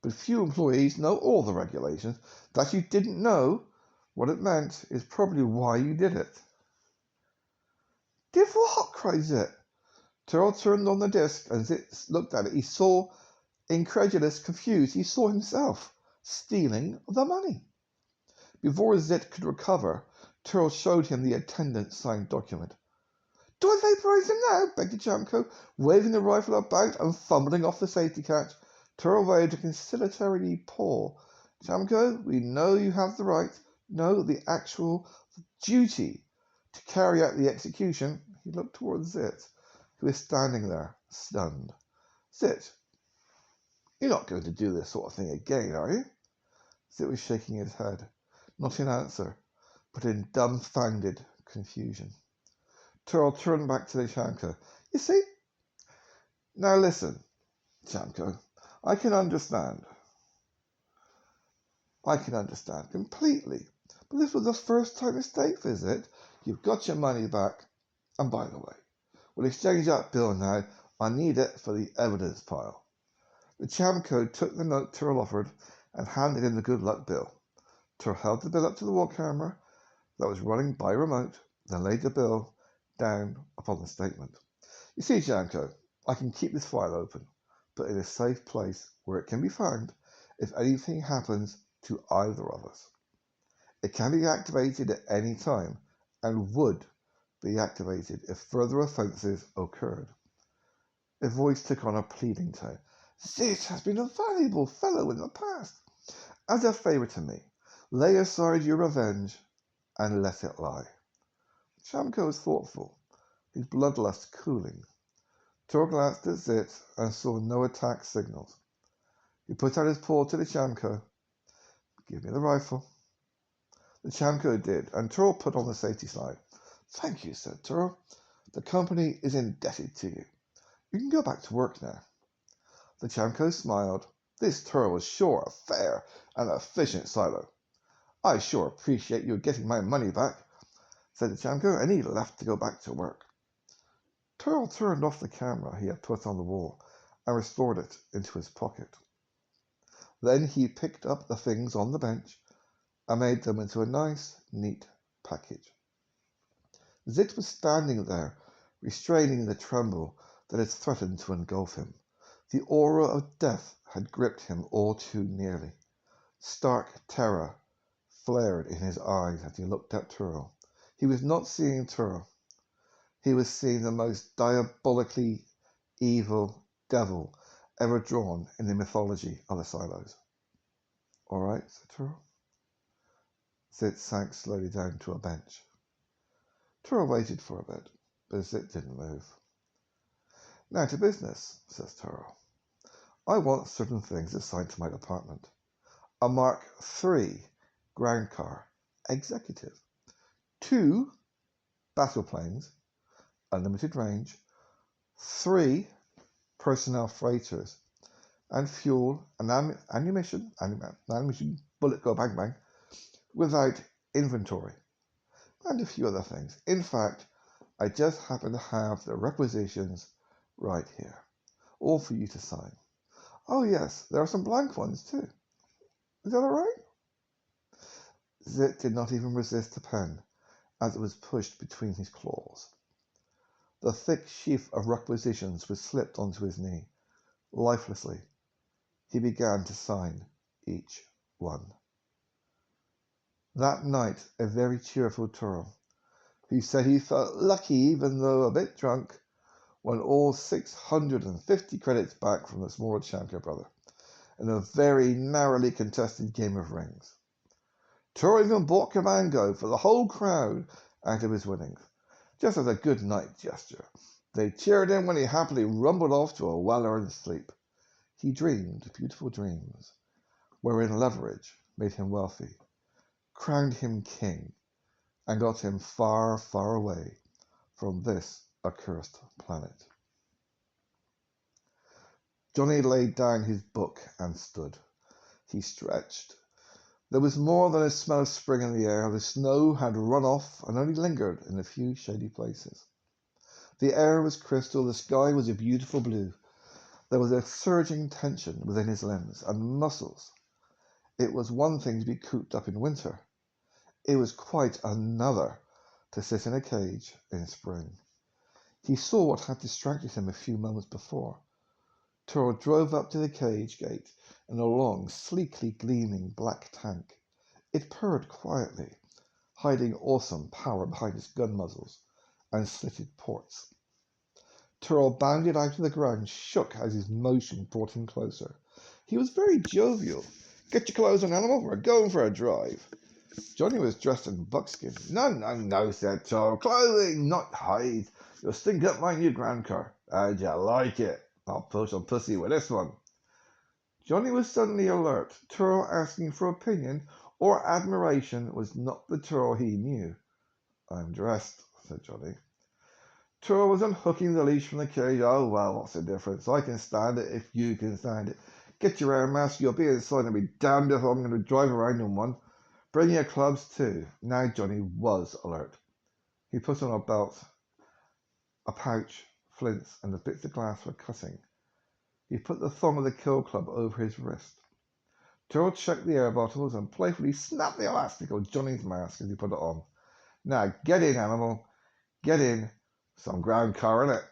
But few employees know all the regulations. That you didn't know what it meant is probably why you did it. Did what? Cried Zit. Turo turned on the disc and Zit looked at it. He saw, incredulous, confused, he saw himself stealing the money. Before Zit could recover, Turo showed him the attendant's signed document. Do I vaporise him now? Begged Chamco, waving the rifle about and fumbling off the safety catch. Turo waved a conciliatory paw. Chamco, we know you have the right, no, the actual duty to carry out the execution. He looked towards Zit, who was standing there, stunned. Zit, you're not going to do this sort of thing again, are you? Zit was shaking his head, not in answer, but in dumbfounded confusion. Turo turned back to the Chamco. You see? Now listen, Chamco, I can understand completely. But this was a first-time mistake visit. You've got your money back. And by the way, we'll exchange that bill now. I need it for the evidence pile. The Chamco took the note Turo offered and handed him the good luck bill. Turo held the bill up to the wall camera that was running by remote, then laid the bill down upon the statement. You see, Chamco, I can keep this file open, but in a safe place where it can be found if anything happens to either of us. It can be activated at any time and would be activated if further offences occurred. A voice took on a pleading tone. Zit has been a valuable fellow in the past. As a favour to me, lay aside your revenge and let it lie. Chamco was thoughtful, his bloodlust cooling. Turo glanced at Zit and saw no attack signals. He put out his paw to the Chamco. Give me the rifle. The Chamco did, and Turo put on the safety slide. Thank you, said Turo. The company is indebted to you. You can go back to work now. The Chamco smiled. This Turo was sure a fair and efficient silo. I sure appreciate you getting my money back, said the Chamco, and he left to go back to work. Turo turned off the camera he had put on the wall and restored it into his pocket. Then he picked up the things on the bench and made them into a nice, neat package. Zit was standing there, restraining the tremble that had threatened to engulf him. The aura of death had gripped him all too nearly. Stark terror flared in his eyes as he looked at Turo. He was not seeing Turo. He was seeing the most diabolically evil devil ever drawn in the mythology of the silos. All right, said Turo. Zit sank slowly down to a bench. Turo waited for a bit, but Zit didn't move. Now to business, says Turo. I want certain things assigned to my department. A Mark III ground car, executive. 2 battle planes, unlimited range. 3 personnel freighters, and fuel and ammunition, bullet go bang bang, without inventory, and a few other things. In fact, I just happen to have the requisitions right here, all for you to sign. Oh yes, there are some blank ones too. Is that all right? Zit did not even resist the pen as it was pushed between his claws. The thick sheaf of requisitions was slipped onto his knee. Lifelessly, he began to sign each one. That night, a very cheerful Turo, who said he felt lucky even though a bit drunk, won all 650 credits back from the smaller Chamco brother in a very narrowly contested game of rings. Turo even bought Camango for the whole crowd out of his winnings, just as a good night gesture. They cheered him when he happily rumbled off to a well-earned sleep. He dreamed beautiful dreams, wherein leverage made him wealthy, crowned him king, and got him far, far away from this accursed planet. Johnny laid down his book and stood. He stretched. There was more than a smell of spring in the air. The snow had run off and only lingered in a few shady places. The air was crystal. The sky was a beautiful blue. There was a surging tension within his limbs and muscles. It was one thing to be cooped up in winter. It was quite another to sit in a cage in spring. He saw what had distracted him a few moments before. Turo drove up to the cage gate in a long, sleekly gleaming black tank. It purred quietly, hiding awesome power behind its gun muzzles and slitted ports. Turo bounded out of the ground, shook as his motion brought him closer. He was very jovial. "Get your clothes on, animal. We're going for a drive." Johnny was dressed in buckskin. No, said Turo. "Clothing, not hide. You'll stink up my new ground car. How'd you like it? I'll push on pussy with this one." Johnny was suddenly alert. Turo asking for opinion or admiration was not the Turo he knew. "I'm dressed," said Johnny. Turo was unhooking the leash from the cage. "Oh, well, what's the difference? I can stand it if you can stand it. Get your air mask. You'll be inside and be damned if I'm going to drive around in one. Bring your clubs, too." Now Johnny was alert. He put on a belt, a pouch, flints, and the bits of glass for cutting. He put the thumb of the kill club over his wrist. Turo checked the air bottles and playfully snapped the elastic of Johnny's mask as he put it on. "Now get in, animal. Get in. Some ground car in it."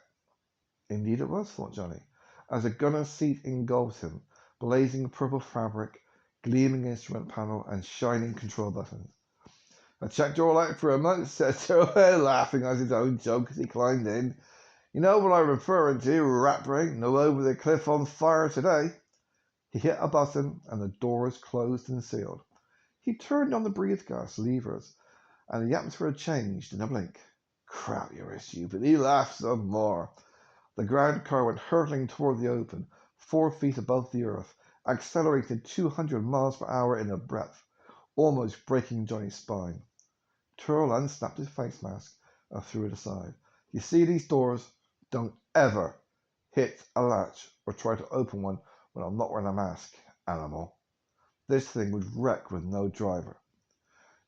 Indeed it was, thought Johnny, as a gunner's seat engulfed him, blazing purple fabric, gleaming instrument panel, and shining control buttons. "I checked you all out for a month," said Turo, laughing at his own joke as he climbed in. "You know what I'm referring to, rat brain. No over the cliff on fire today." He hit a button and the doors closed and sealed. He turned on the breathe gas levers and the atmosphere changed in a blink. "Crap, you're stupid." He laughed some more. The ground car went hurtling toward the open, 4 feet above the earth, accelerated 200 miles per hour in a breath, almost breaking Johnny's spine. Turo unsnapped his face mask and threw it aside. "You see these doors? Don't ever hit a latch or try to open one when I'm not wearing a mask, animal. This thing would wreck with no driver."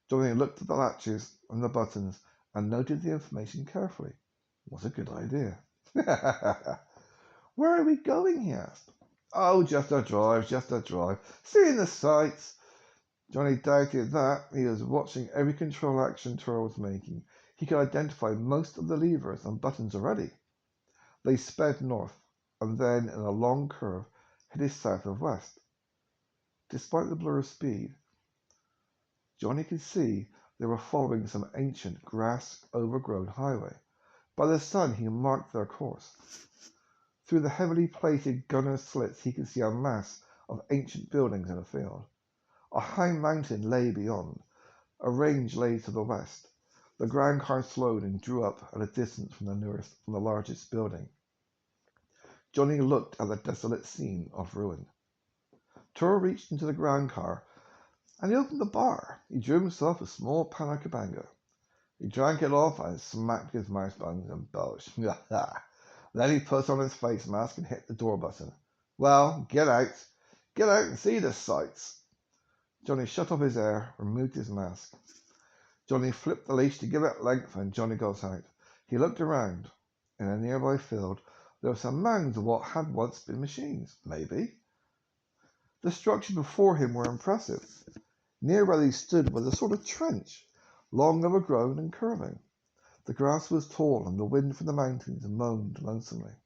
Johnny looked at the latches and the buttons and noted the information carefully. "What a good idea." "Where are we going?" he asked. "Oh, just a drive. Seeing the sights." Johnny doubted that. He was watching every control action Turo was making. He could identify most of the levers and buttons already. They sped north, and then in a long curve headed south of west. Despite the blur of speed, Johnny could see they were following some ancient grass-overgrown highway. By the sun he marked their course. Through the heavily plated gunner's slits he could see a mass of ancient buildings in a field. A high mountain lay beyond. A range lay to the west. The ground car slowed and drew up at a distance from the largest building. Johnny looked at the desolate scene of ruin. Turo reached into the ground car and he opened the bar. He drew himself a small pan of Kabanga. He drank it off and smacked his mouth buns and belched. Then he put on his face mask and hit the door button. "Well, get out. Get out and see the sights." Johnny shut off his air, removed his mask. Johnny flipped the leash to give it length and Johnny got out. He looked around. In a nearby field, there were some mounds of what had once been machines, maybe. The structures before him were impressive. Near where they stood was a sort of trench, long overgrown and curving. The grass was tall and the wind from the mountains moaned lonesomely.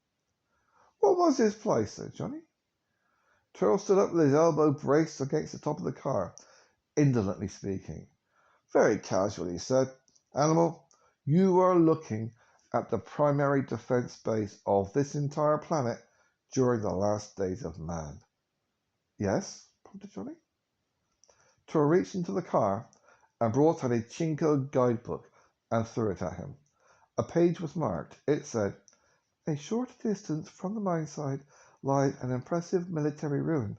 "What was this place?" said Johnny. Turo stood up with his elbow braced against the top of the car, indolently speaking. Very casually, he said, "Animal, you are looking at the primary defense base of this entire planet during the last days of man." "Yes?" prompted Johnny. Turo reached into the car and brought out a Chinko guidebook and threw it at him. A page was marked. It said, "A short distance from the mine site lies an impressive military ruin.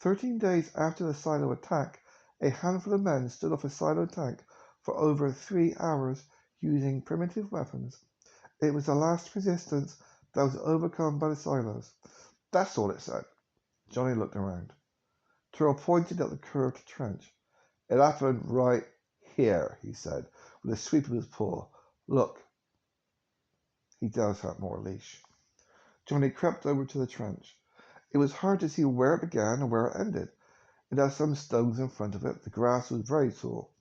13 days after the silo attack, a handful of men stood off a silo tank for over 3 hours using primitive weapons. It was the last resistance that was overcome by the silos. That's all it said. Johnny looked around. Turl pointed at the curved trench. It happened right here, he said, with a sweep of his paw. Look. He does have more leash. Johnny crept over to the trench. It was hard to see where it began and where it ended. It had some stones in front of it. The grass was very tall,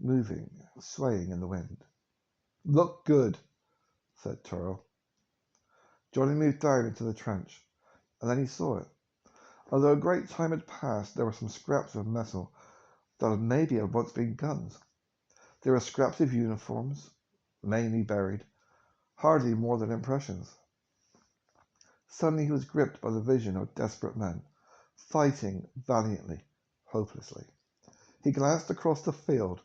moving, swaying in the wind. Look good, said Turl. Johnny moved down into the trench, and then he saw it. Although a great time had passed, there were some scraps of metal that had maybe once been guns. There were scraps of uniforms, mainly buried, hardly more than impressions. Suddenly he was gripped by the vision of desperate men, fighting valiantly, hopelessly. He glanced across the field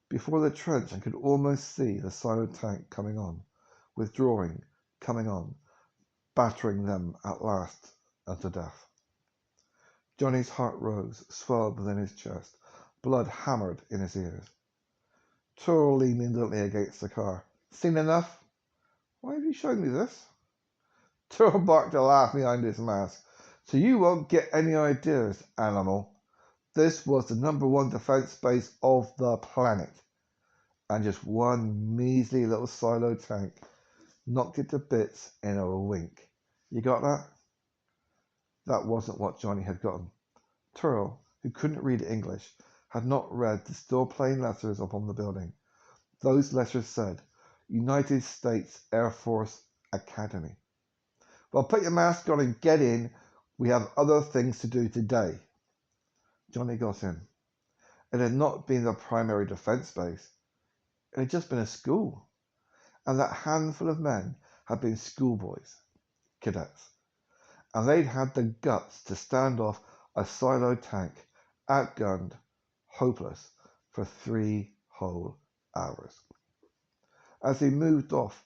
before the trench and could almost see the silent tank coming on, withdrawing, coming on, battering them at last unto death. Johnny's heart rose, swelled within his chest. Blood hammered in his ears. Turl leaned indolently against the car. Seen enough? Why have you shown me this? Turl barked a laugh behind his mask. So you won't get any ideas, animal. This was the #1 defense base of the planet. And just one measly little silo tank knocked it to bits in a wink. You got that? That wasn't what Johnny had gotten. Turl, who couldn't read English, had not read the still plain letters upon the building. Those letters said, United States Air Force Academy. Well, put your mask on and get in. We have other things to do today. Johnny got in. It had not been the primary defense base. It had just been a school. And that handful of men had been schoolboys, cadets. And they'd had the guts to stand off a silo tank, outgunned, hopeless, for 3 whole hours. As he moved off,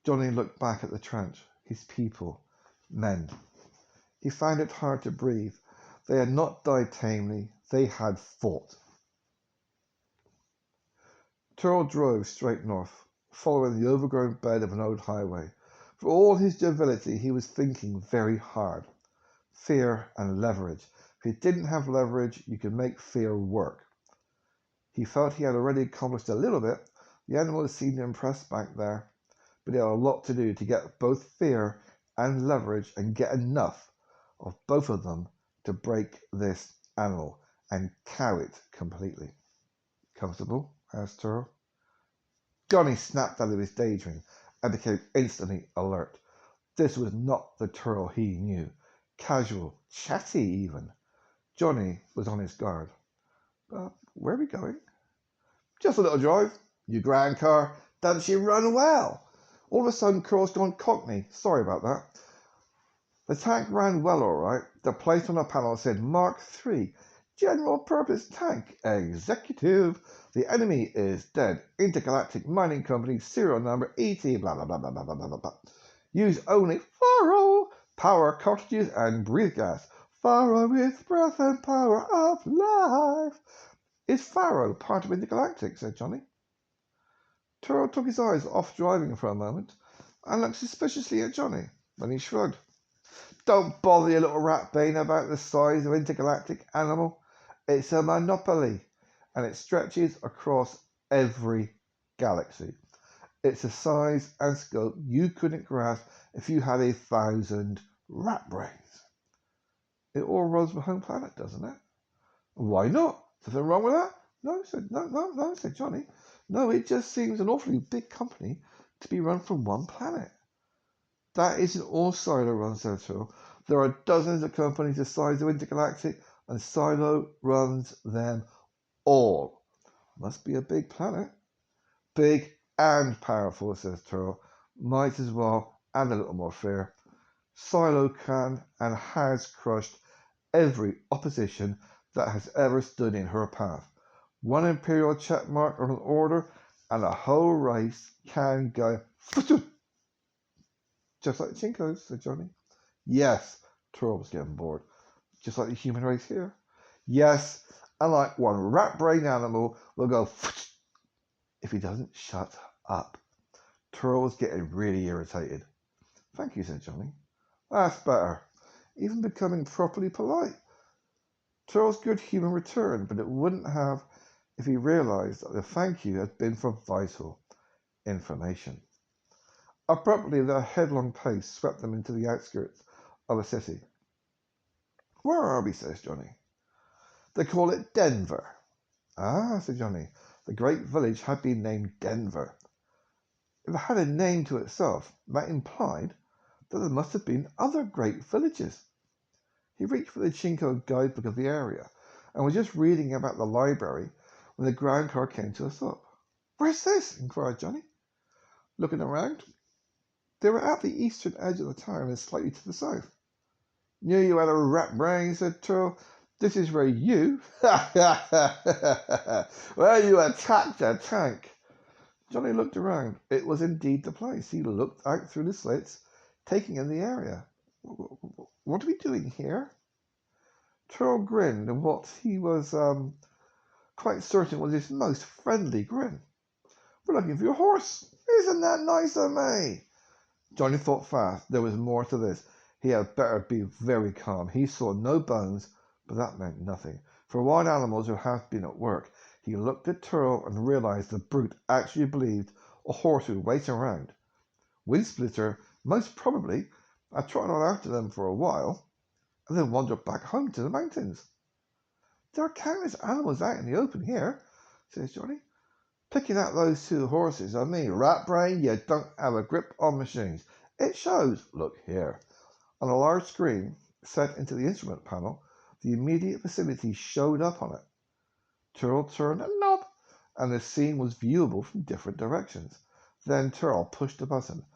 Johnny looked back at the trench. His people, men. He found it hard to breathe. They had not died tamely. They had fought. Turl drove straight north, following the overgrown bed of an old highway. For all his joviality, he was thinking very hard. Fear and leverage. If you didn't have leverage, you could make fear work. He felt he had already accomplished a little bit. The animals seemed impressed back there, but he had a lot to do to get both fear and leverage and get enough of both of them to break this animal and cow it completely. Comfortable? Asked Turl. Johnny snapped out of his daydream and became instantly alert. This was not the Turl he knew. Casual, chatty even. Johnny was on his guard. Where are we going? Just a little drive. Your grand car. Doesn't she run well? All of a sudden, Curl's gone cockney. Sorry about that. The tank ran well, all right. The plate on the panel said Mark III, General Purpose Tank, Executive. The enemy is dead. Intergalactic Mining Company, serial number ET, blah, blah, blah, blah, blah, blah, blah, blah. Use only faro, power cartridges and breathe gas. Faro with breath and power of life. Is Faro part of Intergalactic? Said Johnny. Turl took his eyes off driving for a moment and looked suspiciously at Johnny. Then he shrugged. Don't bother your little rat bane about the size of Intergalactic, animal. It's a monopoly, and it stretches across every galaxy. It's a size and scope you couldn't grasp if you had 1,000 rat brains. It all runs from home planet, doesn't it? Why not? Is there wrong with that? No, said Johnny. No, it just seems an awfully big company to be run from one planet. That isn't all Silo runs, said Turl. There are dozens of companies the size of Intergalactic, and Silo runs them all. Must be a big planet. Big and powerful, says Turl. Might as well add a little more fear. Silo can and has crushed every opposition that has ever stood in her path. One imperial check mark on an order, and a whole race can go just like the Chinkos, said Johnny. Yes, Turl was getting bored. Just like the human race here. Yes, and like one rat-brained animal will go if he doesn't shut up. Turl was getting really irritated. Thank you, said Johnny. That's better. even becoming properly polite. Turl's good humour returned, but it wouldn't have if he realised that the thank you had been for vital information. Abruptly, their headlong pace swept them into the outskirts of a city. "Where are we?" says Johnny. "They call it Denver." "Ah," said Johnny. The great village had been named Denver. If it had a name to itself, that implied that there must have been other great villages. He reached for the Chinko guidebook of the area and was just reading about the library when the ground car came to a stop. "Where's this?" inquired Johnny, looking around. They were at the eastern edge of the town and slightly to the south. "Knew you had a rat brain," said Turl. "This is where you where you attacked a tank." Johnny looked around. It was indeed the place. He looked out through the slits, taking in the area. "What are we doing here?" Turl grinned in what he was quite certain was his most friendly grin. "We're looking for your horse. Isn't that nice of me?" Johnny thought fast. There was more to this. He had better be very calm. He saw no bones, but that meant nothing. For wild animals who have been at work, he looked at Turl and realized the brute actually believed a horse would wait around. Windsplitter most probably had trotted on after them for a while and then wandered back home to the mountains. "There are countless animals out in the open here," says Johnny. "Picking out those two horses, I mean, rat brain, you don't have a grip on machines. It shows. Look here." On a large screen set into the instrument panel, the immediate vicinity showed up on it. Turl turned a knob, and the scene was viewable from different directions. Then Turl pushed a button,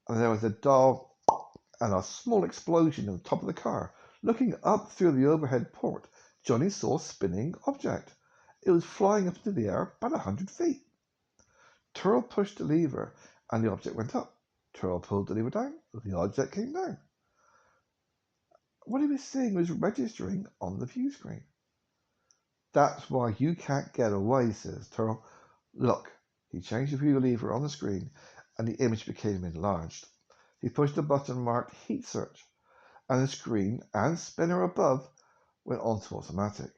and there was a dull and a small explosion at the top of the car. Looking up through the overhead port, Johnny saw a spinning object. It was flying up into the air about 100 feet. Turl pushed the lever, and the object went up. Turl pulled the lever down, the object came down. What he was seeing was registering on the view screen. "That's why you can't get away," says Turl. "Look." He changed the view lever on the screen, and the image became enlarged. He pushed a button marked Heat Search, and the screen and spinner above went on to automatic.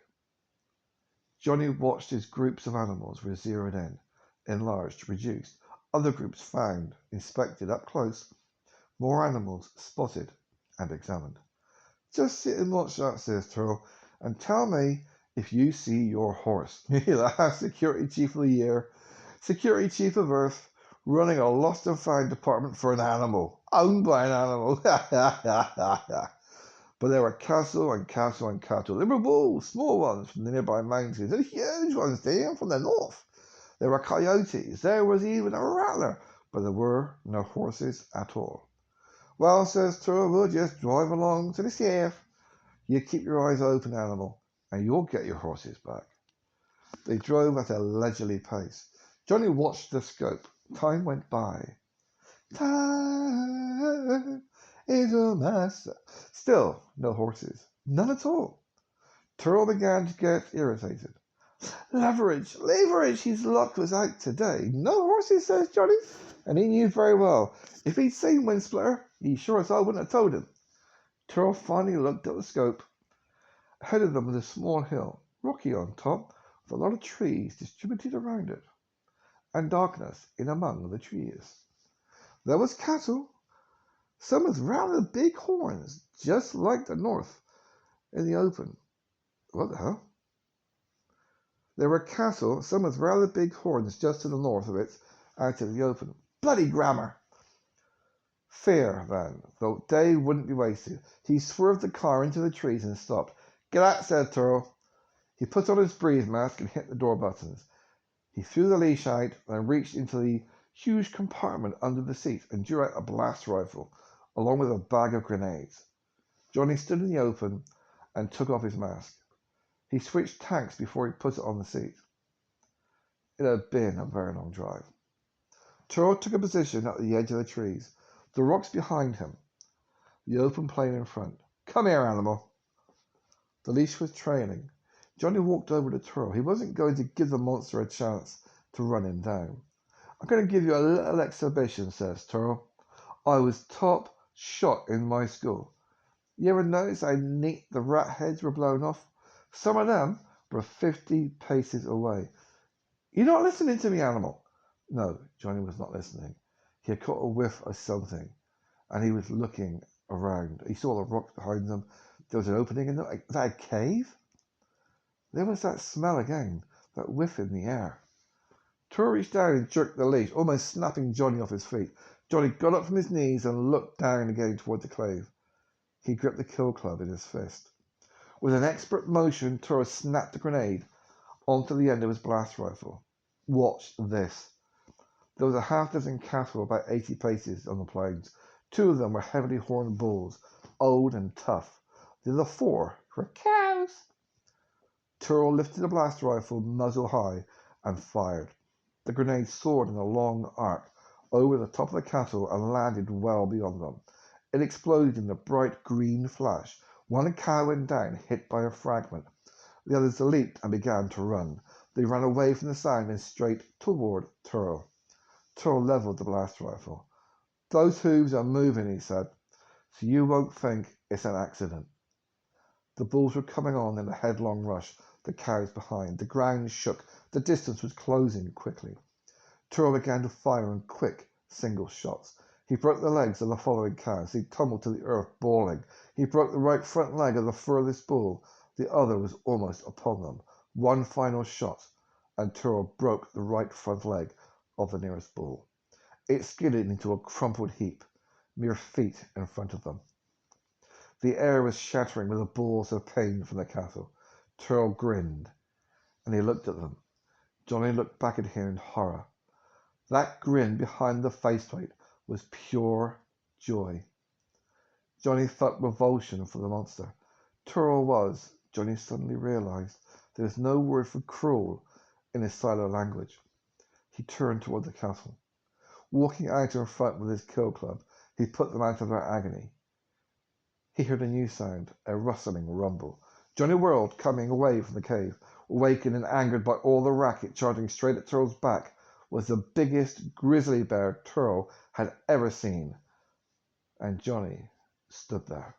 Johnny watched as groups of animals were zeroed in, enlarged, reduced, other groups found, inspected up close, more animals spotted and examined. "Just sit and watch that," says Turl, "and tell me if you see your horse." Security Chief of the Year, Security Chief of Earth, running a lost and found department for an animal, owned by an animal. But there were cattle and cattle and cattle. There were wolves, small ones from the nearby mountains, and huge ones down from the north. There were coyotes. There was even a rattler, but there were no horses at all. "Well," says Turl, "we'll just drive along to the south. You keep your eyes open, animal, and you'll get your horses back." They drove at a leisurely pace. Johnny watched the scope. Time went by. Time is a master. Still no horses. None at all. Turl began to get irritated. Leverage, his luck was out today. No horses, says Johnny, and he knew very well. If he'd seen Windsplitter, he sure as hell wouldn't have told him. Turl finally looked at the scope. Ahead of them was a small hill, rocky on top, with a lot of trees distributed around it, and darkness in among the trees. There was cattle, some with rather big horns, just like the north, in the open. What the hell? There were cattle, some with rather big horns, just to the north of it, out in the open. Bloody grammar! Fair, then, though day wouldn't be wasted. He swerved the car into the trees and stopped. "Get out," said Turl. He put on his breathe mask and hit the door buttons. He threw the leash out and reached into the huge compartment under the seat and drew out a blast rifle, along with a bag of grenades. Johnny stood in the open and took off his mask. He switched tanks before he put it on the seat. It had been a very long drive. Turl took a position at the edge of the trees, the rocks behind him, the open plain in front. "Come here, animal." The leash was trailing. Johnny walked over to Turl. He wasn't going to give the monster a chance to run him down. "I'm going to give you a little exhibition," says Turl. "I was top shot in my school." You ever notice how neat the rat heads were blown off? Some of them were 50 paces away. You're not listening to me, animal. No, Johnny was not listening. He had caught a whiff of something, and he was looking around. He saw the rocks behind them. There was an opening in the... Is that a cave? There was that smell again, that whiff in the air. Tor reached down and jerked the leash, almost snapping Johnny off his feet. Johnny got up from his knees and looked down again toward the cave. He gripped the kill club in his fist. With an expert motion, Toro snapped a grenade onto the end of his blast rifle. Watch this. There was a half dozen cattle about 80 paces on the plains. 2 of them were heavily horned bulls, old and tough. The other 4 were cows. Toro lifted the blast rifle muzzle high and fired. The grenade soared in a long arc over the top of the cattle and landed well beyond them. It exploded in a bright green flash. One cow went down, hit by a fragment. The others leaped and began to run. They ran away from the sound and straight toward Toro. Toro leveled the blast rifle. Those hooves are moving, he said, so you won't think it's an accident. The bulls were coming on in a headlong rush, the cows behind. The ground shook. The distance was closing quickly. Toro began to fire in quick, single shots. He broke the legs of the following cows. He tumbled to the earth, bawling. He broke the right front leg of the furthest bull. The other was almost upon them. One final shot, and Toro broke the right front leg of the nearest bull. It skidded into a crumpled heap, mere feet in front of them. The air was shattering with the bawls of pain from the cattle. Toro grinned, and he looked at them. Johnny looked back at him in horror. That grin behind the faceplate was pure joy. Johnny felt revulsion for the monster. Toro was, Johnny suddenly realized, there was no word for cruel in his Silo language. He turned toward the cattle. Walking out in front with his kill club, he put them out of their agony. He heard a new sound, a rustling rumble. Johnny whirled, coming away from the cave. Awakened and angered by all the racket charging straight at Toro's back was the biggest grizzly bear Toro had ever seen. And Johnny stood there.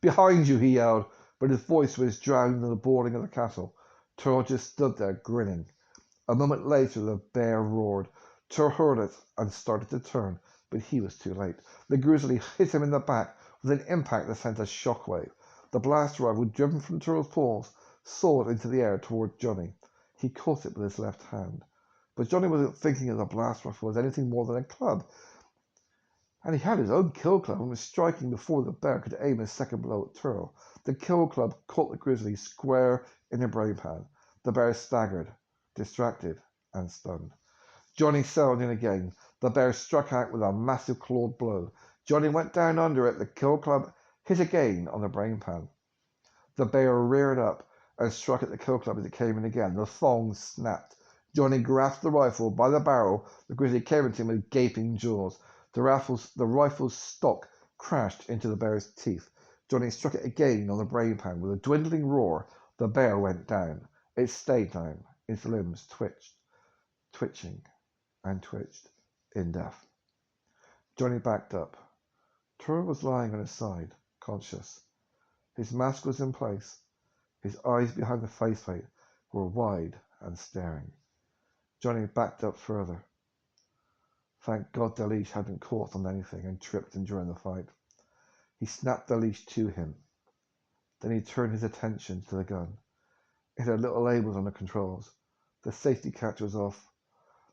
Behind you, he yelled, but his voice was drowned in the bawling of the cattle. Toro just stood there, grinning. A moment later, the bear roared. Toro heard it and started to turn, but he was too late. The grizzly hit him in the back with an impact that sent a shockwave. The blast rifle, driven from Toro's paws, soared into the air toward Johnny. He caught it with his left hand. But Johnny wasn't thinking of the blast rifle as anything more than a club. And he had his own kill club and was striking before the bear could aim his second blow at Toro. The kill club caught the grizzly square in the brain pan. The bear staggered, distracted, and stunned. Johnny sailed in again. The bear struck out with a massive clawed blow. Johnny went down under it. The kill club hit again on the brain pan. The bear reared up and struck at the kill club as it came in again. The thong snapped. Johnny grasped the rifle by the barrel. The grizzly came at him with gaping jaws. The rifle's stock crashed into the bear's teeth. Johnny struck it again on the brain pan. With a dwindling roar, the bear went down. It stayed down. Its limbs twitching and twitched in death. Johnny backed up. Toro was lying on his side, conscious. His mask was in place. His eyes behind the faceplate were wide and staring. Johnny backed up further. Thank God the leash hadn't caught on anything and tripped him during the fight. He snapped the leash to him. Then he turned his attention to the gun. It had little labels on the controls. The safety catch was off.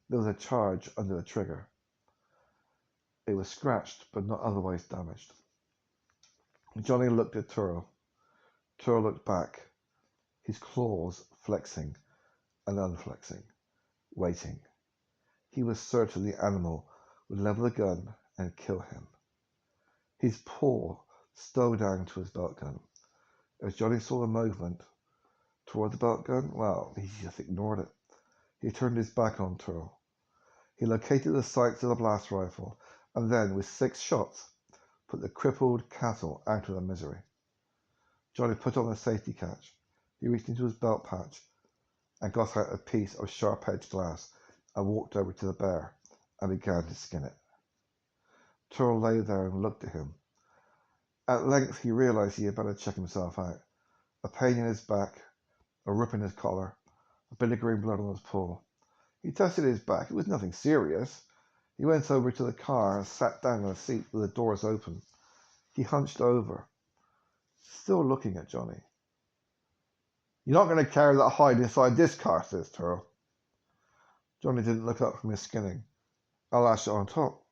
There was a charge under the trigger. It was scratched, but not otherwise damaged. Johnny looked at Toro. Toro looked back, his claws flexing and unflexing, waiting. He was certain the animal would level the gun and kill him. His paw stole down to his belt gun. As Johnny saw the movement toward the belt gun, well, he just ignored it. He turned his back on Toro. He located the sights of the blast rifle and then, with 6 shots, put the crippled cattle out of their misery. Johnny put on the safety catch. He reached into his belt pouch and got out a piece of sharp-edged glass and walked over to the bear and began to skin it. Toro lay there and looked at him. At length he realized he had better check himself out. A pain in his back, a rip in his collar, a bit of green blood on his paw. He tested his back. It was nothing serious. He went over to the car and sat down on a seat with the doors open. He hunched over, still looking at Johnny. "You're not going to carry that hide inside this car," says Turl. Johnny didn't look up from his skinning. "I'll lash it on top."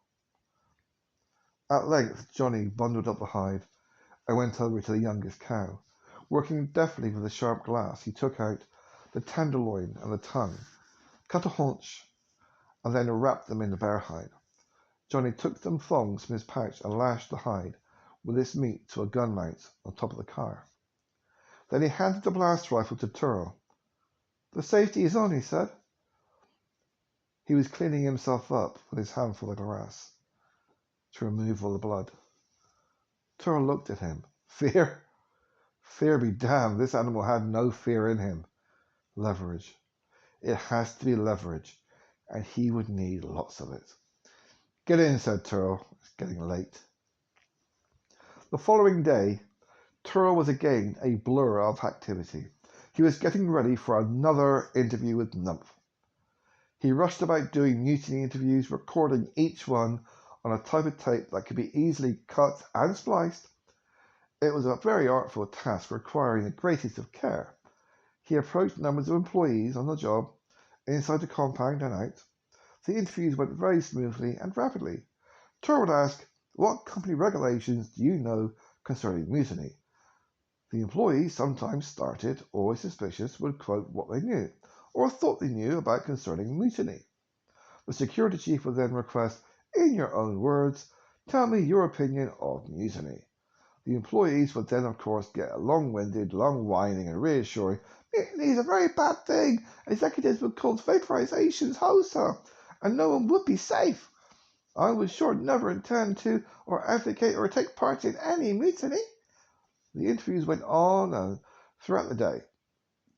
At length Johnny bundled up the hide and went over to the youngest cow. Working deftly with a sharp glass, he took out the tenderloin and the tongue, cut a haunch, and then wrapped them in the bear hide. Johnny took some thongs from his pouch and lashed the hide with its meat to a gun mount on top of the car. Then he handed the blast rifle to Turl. "The safety is on," he said. He was cleaning himself up with his handful of grass to remove all the blood. Turl looked at him. Fear? Fear be damned. This animal had no fear in him. Leverage. It has to be leverage, and he would need lots of it. "Get in," said Turl. "It's getting late." The following day, Turl was again a blur of activity. He was getting ready for another interview with Nymph. He rushed about doing mutiny interviews, recording each one on a type of tape that could be easily cut and spliced. It was a very artful task requiring the greatest of care. He approached numbers of employees on the job, inside the compound and out. The interviews went very smoothly and rapidly. Turl would ask, "What company regulations do you know concerning mutiny?" The employees sometimes started, always suspicious, would quote what they knew, or thought they knew about concerning mutiny. The security chief would then request, "In your own words, tell me your opinion of mutiny." The employees would then, of course, get long-winded, long-whining and reassuring, "Mutiny is a very bad thing. Executives would cause vaporizations, sir, and no one would be safe. I would sure never intend to, or advocate, or take part in any mutiny." The interviews went on throughout the day.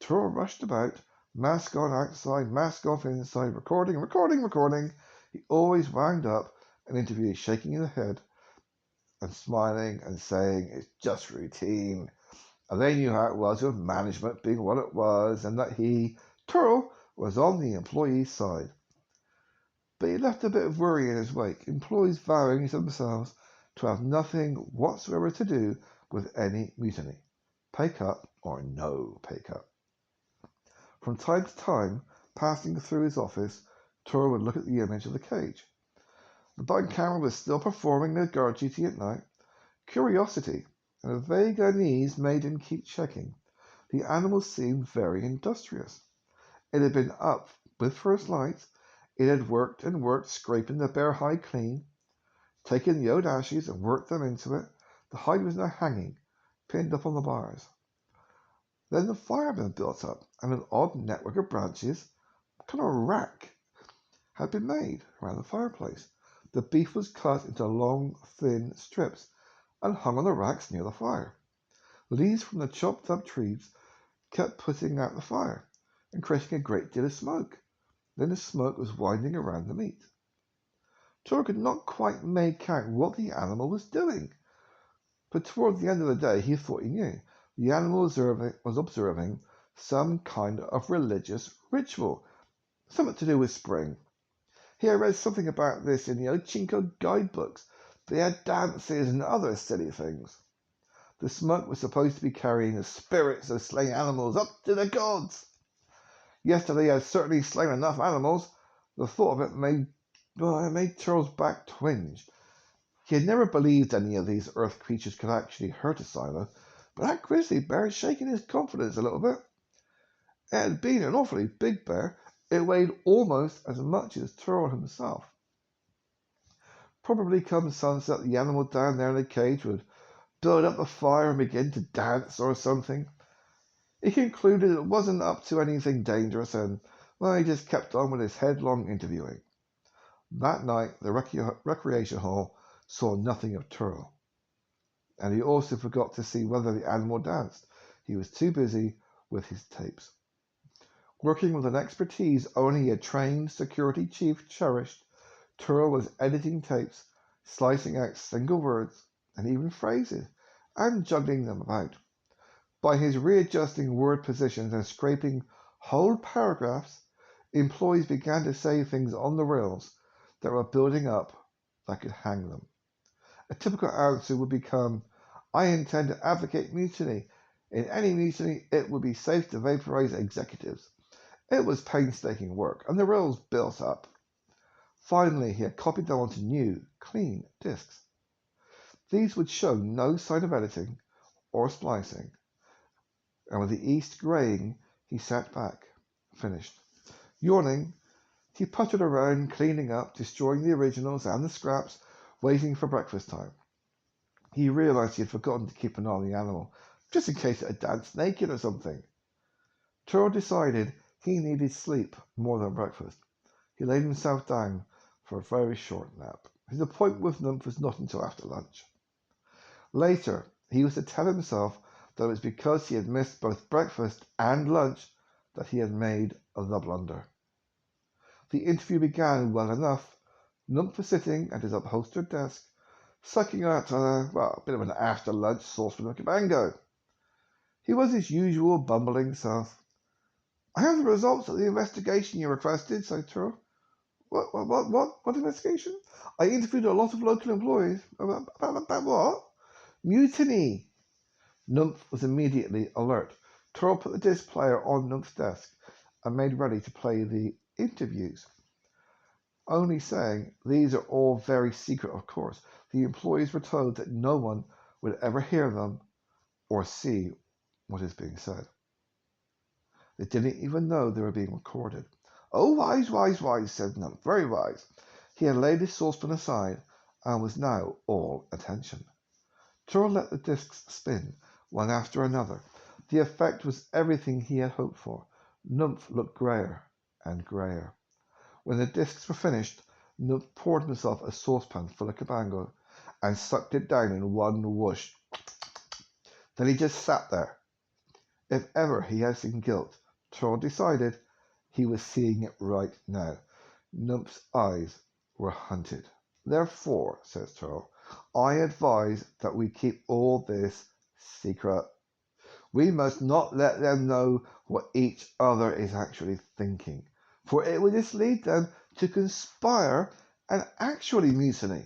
Turl rushed about, mask on outside, mask off inside, recording. He always wound up an interview shaking his head and smiling and saying, "It's just routine." And they knew how it was with management being what it was, and that he, Turl, was on the employee's side. But he left a bit of worry in his wake, employees vowing to themselves to have nothing whatsoever to do with any mutiny, pay cut or no pay cut. From time to time, passing through his office, Turl would look at the image of the cage. The bug camera was still performing their guard duty at night. Curiosity and a vague unease made him keep checking. The animal seemed very industrious. It had been up with first light. It had worked and worked, scraping the bear hide clean, taking the old ashes and worked them into it. The hide was now hanging, pinned up on the bars. Then the fire had been built up, and an odd network of branches, kind of a rack, had been made around the fireplace. The beef was cut into long, thin strips and hung on the racks near the fire. Leaves from the chopped up trees kept putting out the fire and creating a great deal of smoke. Then the smoke was winding around the meat. Turl could not quite make out what the animal was doing, but toward the end of the day he thought he knew. The animal was observing some kind of religious ritual, something to do with spring. He had read something about this in the Ochinko guidebooks. They had dances and other silly things. The smoke was supposed to be carrying the spirits of slain animals up to the gods. Yesterday he had certainly slain enough animals. The thought of it made Turl's back twinge. He had never believed any of these earth creatures could actually hurt a silo, but that grizzly bear had shaken his confidence a little bit. It had been an awfully big bear. It weighed almost as much as Turl himself. Probably come sunset, the animal down there in the cage would build up the fire and begin to dance or something. He concluded it wasn't up to anything dangerous, and he just kept on with his headlong interviewing. That night, the recreation hall saw nothing of Turl, and he also forgot to see whether the animal danced. He was too busy with his tapes. Working with an expertise only a trained security chief cherished, Turl was editing tapes, slicing out single words and even phrases and juggling them about. By his readjusting word positions and scraping whole paragraphs, employees began to say things on the rails that were building up that could hang them. A typical answer would become, I intend to advocate mutiny. In any mutiny, it would be safe to vaporize executives. It was painstaking work, and the rails built up. Finally, he had copied them onto new, clean discs. These would show no sign of editing or splicing, and with the east graying, he sat back, finished. Yawning, he puttered around, cleaning up, destroying the originals and the scraps, waiting for breakfast time. He realized he had forgotten to keep an eye on the animal, just in case it had danced naked or something. Turl decided he needed sleep more than breakfast. He laid himself down for a very short nap. His appointment with Nymph was not until after lunch. Later, he was to tell himself that it was because he had missed both breakfast and lunch that he had made the blunder. The interview began well enough. Nymph was sitting at his upholstered desk, sucking out a bit of an after-lunch saucepan of cabango. He was his usual bumbling self. I have the results of the investigation you requested, said Turl. What investigation? I interviewed a lot of local employees. About what? Mutiny. Nymph was immediately alert. Turl put the disc player on Nymph's desk and made ready to play the interviews, only saying, these are all very secret, of course. The employees were told that no one would ever hear them or see what is being said. They didn't even know they were being recorded. Oh, wise, wise, wise, said Nymph, very wise. He had laid his saucepan aside and was now all attention. Turl let the discs spin, one after another. The effect was everything he had hoped for. Nymph looked grayer and grayer. When the discs were finished, Nymph poured himself a saucepan full of cabango and sucked it down in one whoosh. Then he just sat there. If ever he had seen guilt, Turl decided he was seeing it right now. Nymph's eyes were hunted. Therefore, says Turl, I advise that we keep all this secret. We must not let them know what each other is actually thinking, for it would mislead them to conspire and actually mutiny.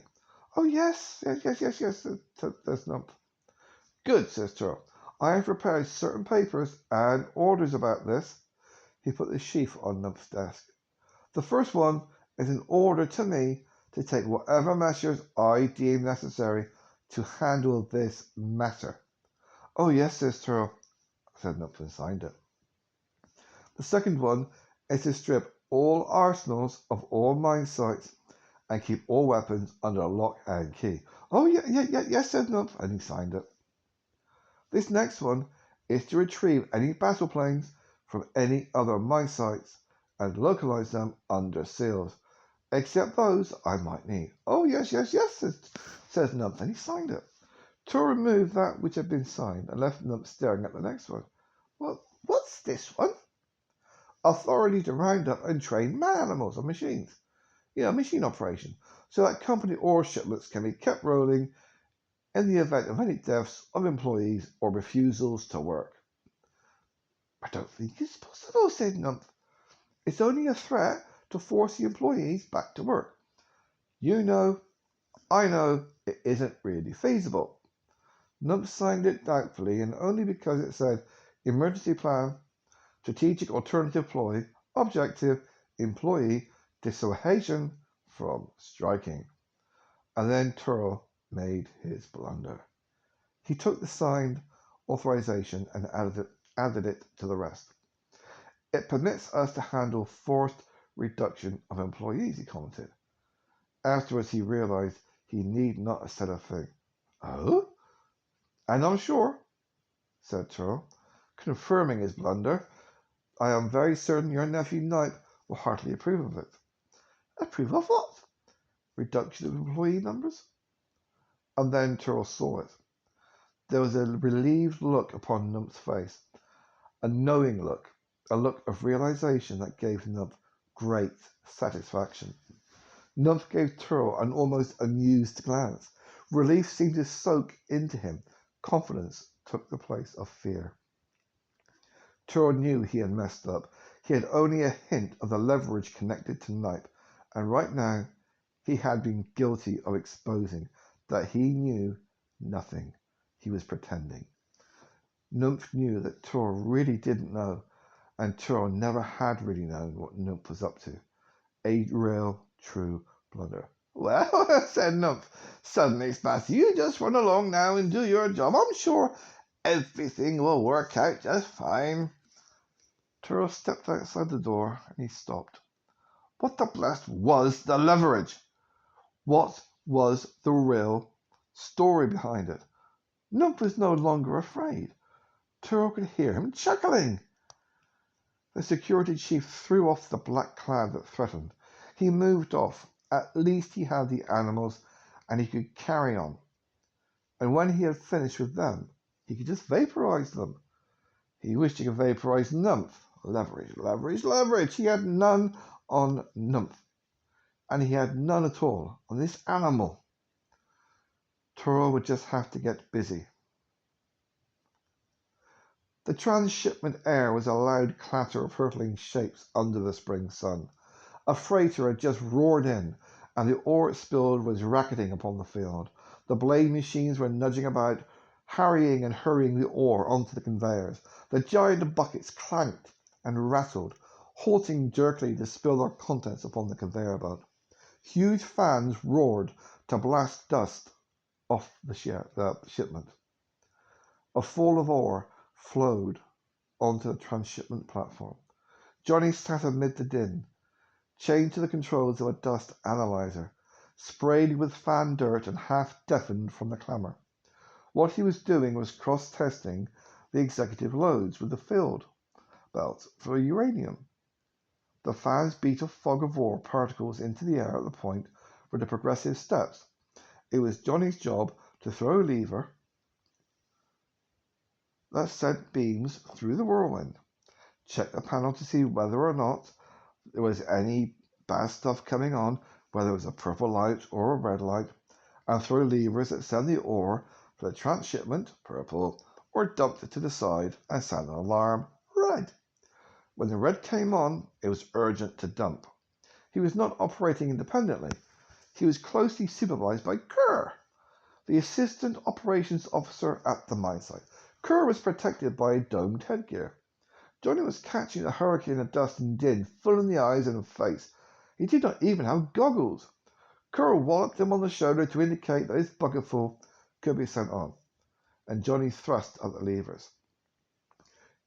Oh, yes, says Nymph. Good, says Turl. I have prepared certain papers and orders about this. He put the sheaf on Nymph's desk. The first one is an order to me to take whatever measures I deem necessary to handle this matter. Oh, yes, says Turl, said Nymph and signed it. The second one is to strip all arsenals of all mine sites and keep all weapons under lock and key. Oh, yes, said Nymph, and he signed it. This next one is to retrieve any battle planes from any other mine sites and localize them under seals, except those I might need. Oh, yes, says Nymph, and he signed it. Turl removed that which had been signed and left Nymph staring at the next one. Well, what's this one? Authority to round up and train man animals or machines. Machine operation, so that company ore shipments can be kept rolling in the event of any deaths of employees or refusals to work. I don't think it's possible, said Nymph. It's only a threat to force the employees back to work. You know, I know, it isn't really feasible. Nymph signed it doubtfully, and only because it said emergency plan, strategic alternative ploy, objective, employee, dissuasion from striking. And then Turl made his blunder. He took the signed authorization and added it to the rest. It permits us to handle forced reduction of employees, he commented. Afterwards, he realized he need not have said a thing. Oh? And I'm sure, said Turl, confirming his blunder, I am very certain your nephew Knipe will heartily approve of it. Approve of what? Reduction of employee numbers? And then Turl saw it. There was a relieved look upon Nymph's face, a knowing look, a look of realization that gave Nymph great satisfaction. Nymph gave Turl an almost amused glance. Relief seemed to soak into him, Confidence took the place of fear. Turo knew he had messed up. He had only a hint of the leverage connected to Nype, and right now he had been guilty of exposing that he knew nothing. He was pretending. Nymph knew that Turo really didn't know, and Turo never had really known what Nymph was up to. A real, true blunder. Well, said Nymph, suddenly Spassy, you just run along now and do your job. I'm sure everything will work out just fine. Turo stepped outside the door and he stopped. What the blast was the leverage? What was the real story behind it? Nymph was no longer afraid. Turo could hear him chuckling. The security chief threw off the black cloud that threatened. He moved off. At least he had the animals and he could carry on. And when he had finished with them, he could just vaporize them. He wished he could vaporize Nymph. Leverage, leverage, leverage. He had none on Nymph. And he had none at all on this animal. Turo would just have to get busy. The transshipment air was a loud clatter of hurtling shapes under the spring sun. A freighter had just roared in, and the ore it spilled was racketing upon the field. The blade machines were nudging about, harrying and hurrying the ore onto the conveyors. The giant buckets clanked and rattled, halting jerkily to spill their contents upon the conveyor belt. Huge fans roared to blast dust off the shipment. A fall of ore flowed onto the transshipment platform. Johnny sat amid the din, chained to the controls of a dust analyzer, sprayed with fan dirt and half-deafened from the clamour. What he was doing was cross-testing the executive loads with the field belt for uranium. The fans beat a fog of ore particles into the air at the point where the progressive steps. It was Johnny's job to throw a lever that sent beams through the whirlwind, check the panel to see whether or not there was any bad stuff coming on, whether it was a purple light or a red light, and throw levers that send the ore for the transshipment, purple, or dumped it to the side and sound an alarm, red. When the red came on, it was urgent to dump. He was not operating independently. He was closely supervised by Kerr, the assistant operations officer at the mine site. Kerr was protected by a domed headgear. Johnny was catching a hurricane of dust and din full in the eyes and face. He did not even have goggles. Kerr walloped him on the shoulder to indicate that his bucketful could be sent on, and Johnny thrust at the levers.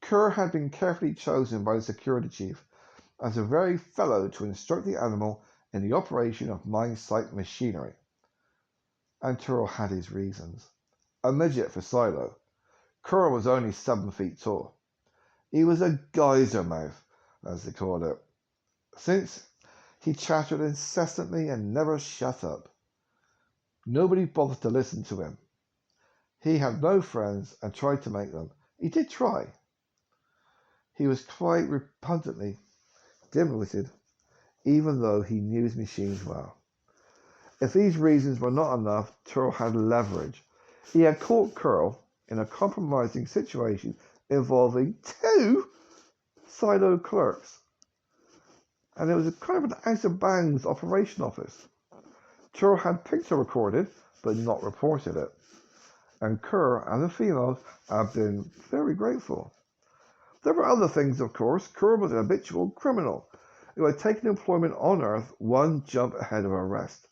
Kerr had been carefully chosen by the security chief as the very fellow to instruct the animal in the operation of mine site machinery. And Turo had his reasons. A midget for Silo. Kerr was only 7 feet tall. He was a geyser mouth, as they called it, since he chattered incessantly and never shut up. Nobody bothered to listen to him. He had no friends and tried to make them. He did try. He was quite repugnantly dim-witted, even though he knew his machines well. If these reasons were not enough, Turo had leverage. He had caught Curl in a compromising situation involving 2 silo clerks, and it was a kind of an out-of-bounds operation office. Turo had picture recorded, but not reported it, and Kerr and the females have been very grateful. There were other things, of course. Kerr was an habitual criminal who had taken employment on Earth one jump ahead of arrest,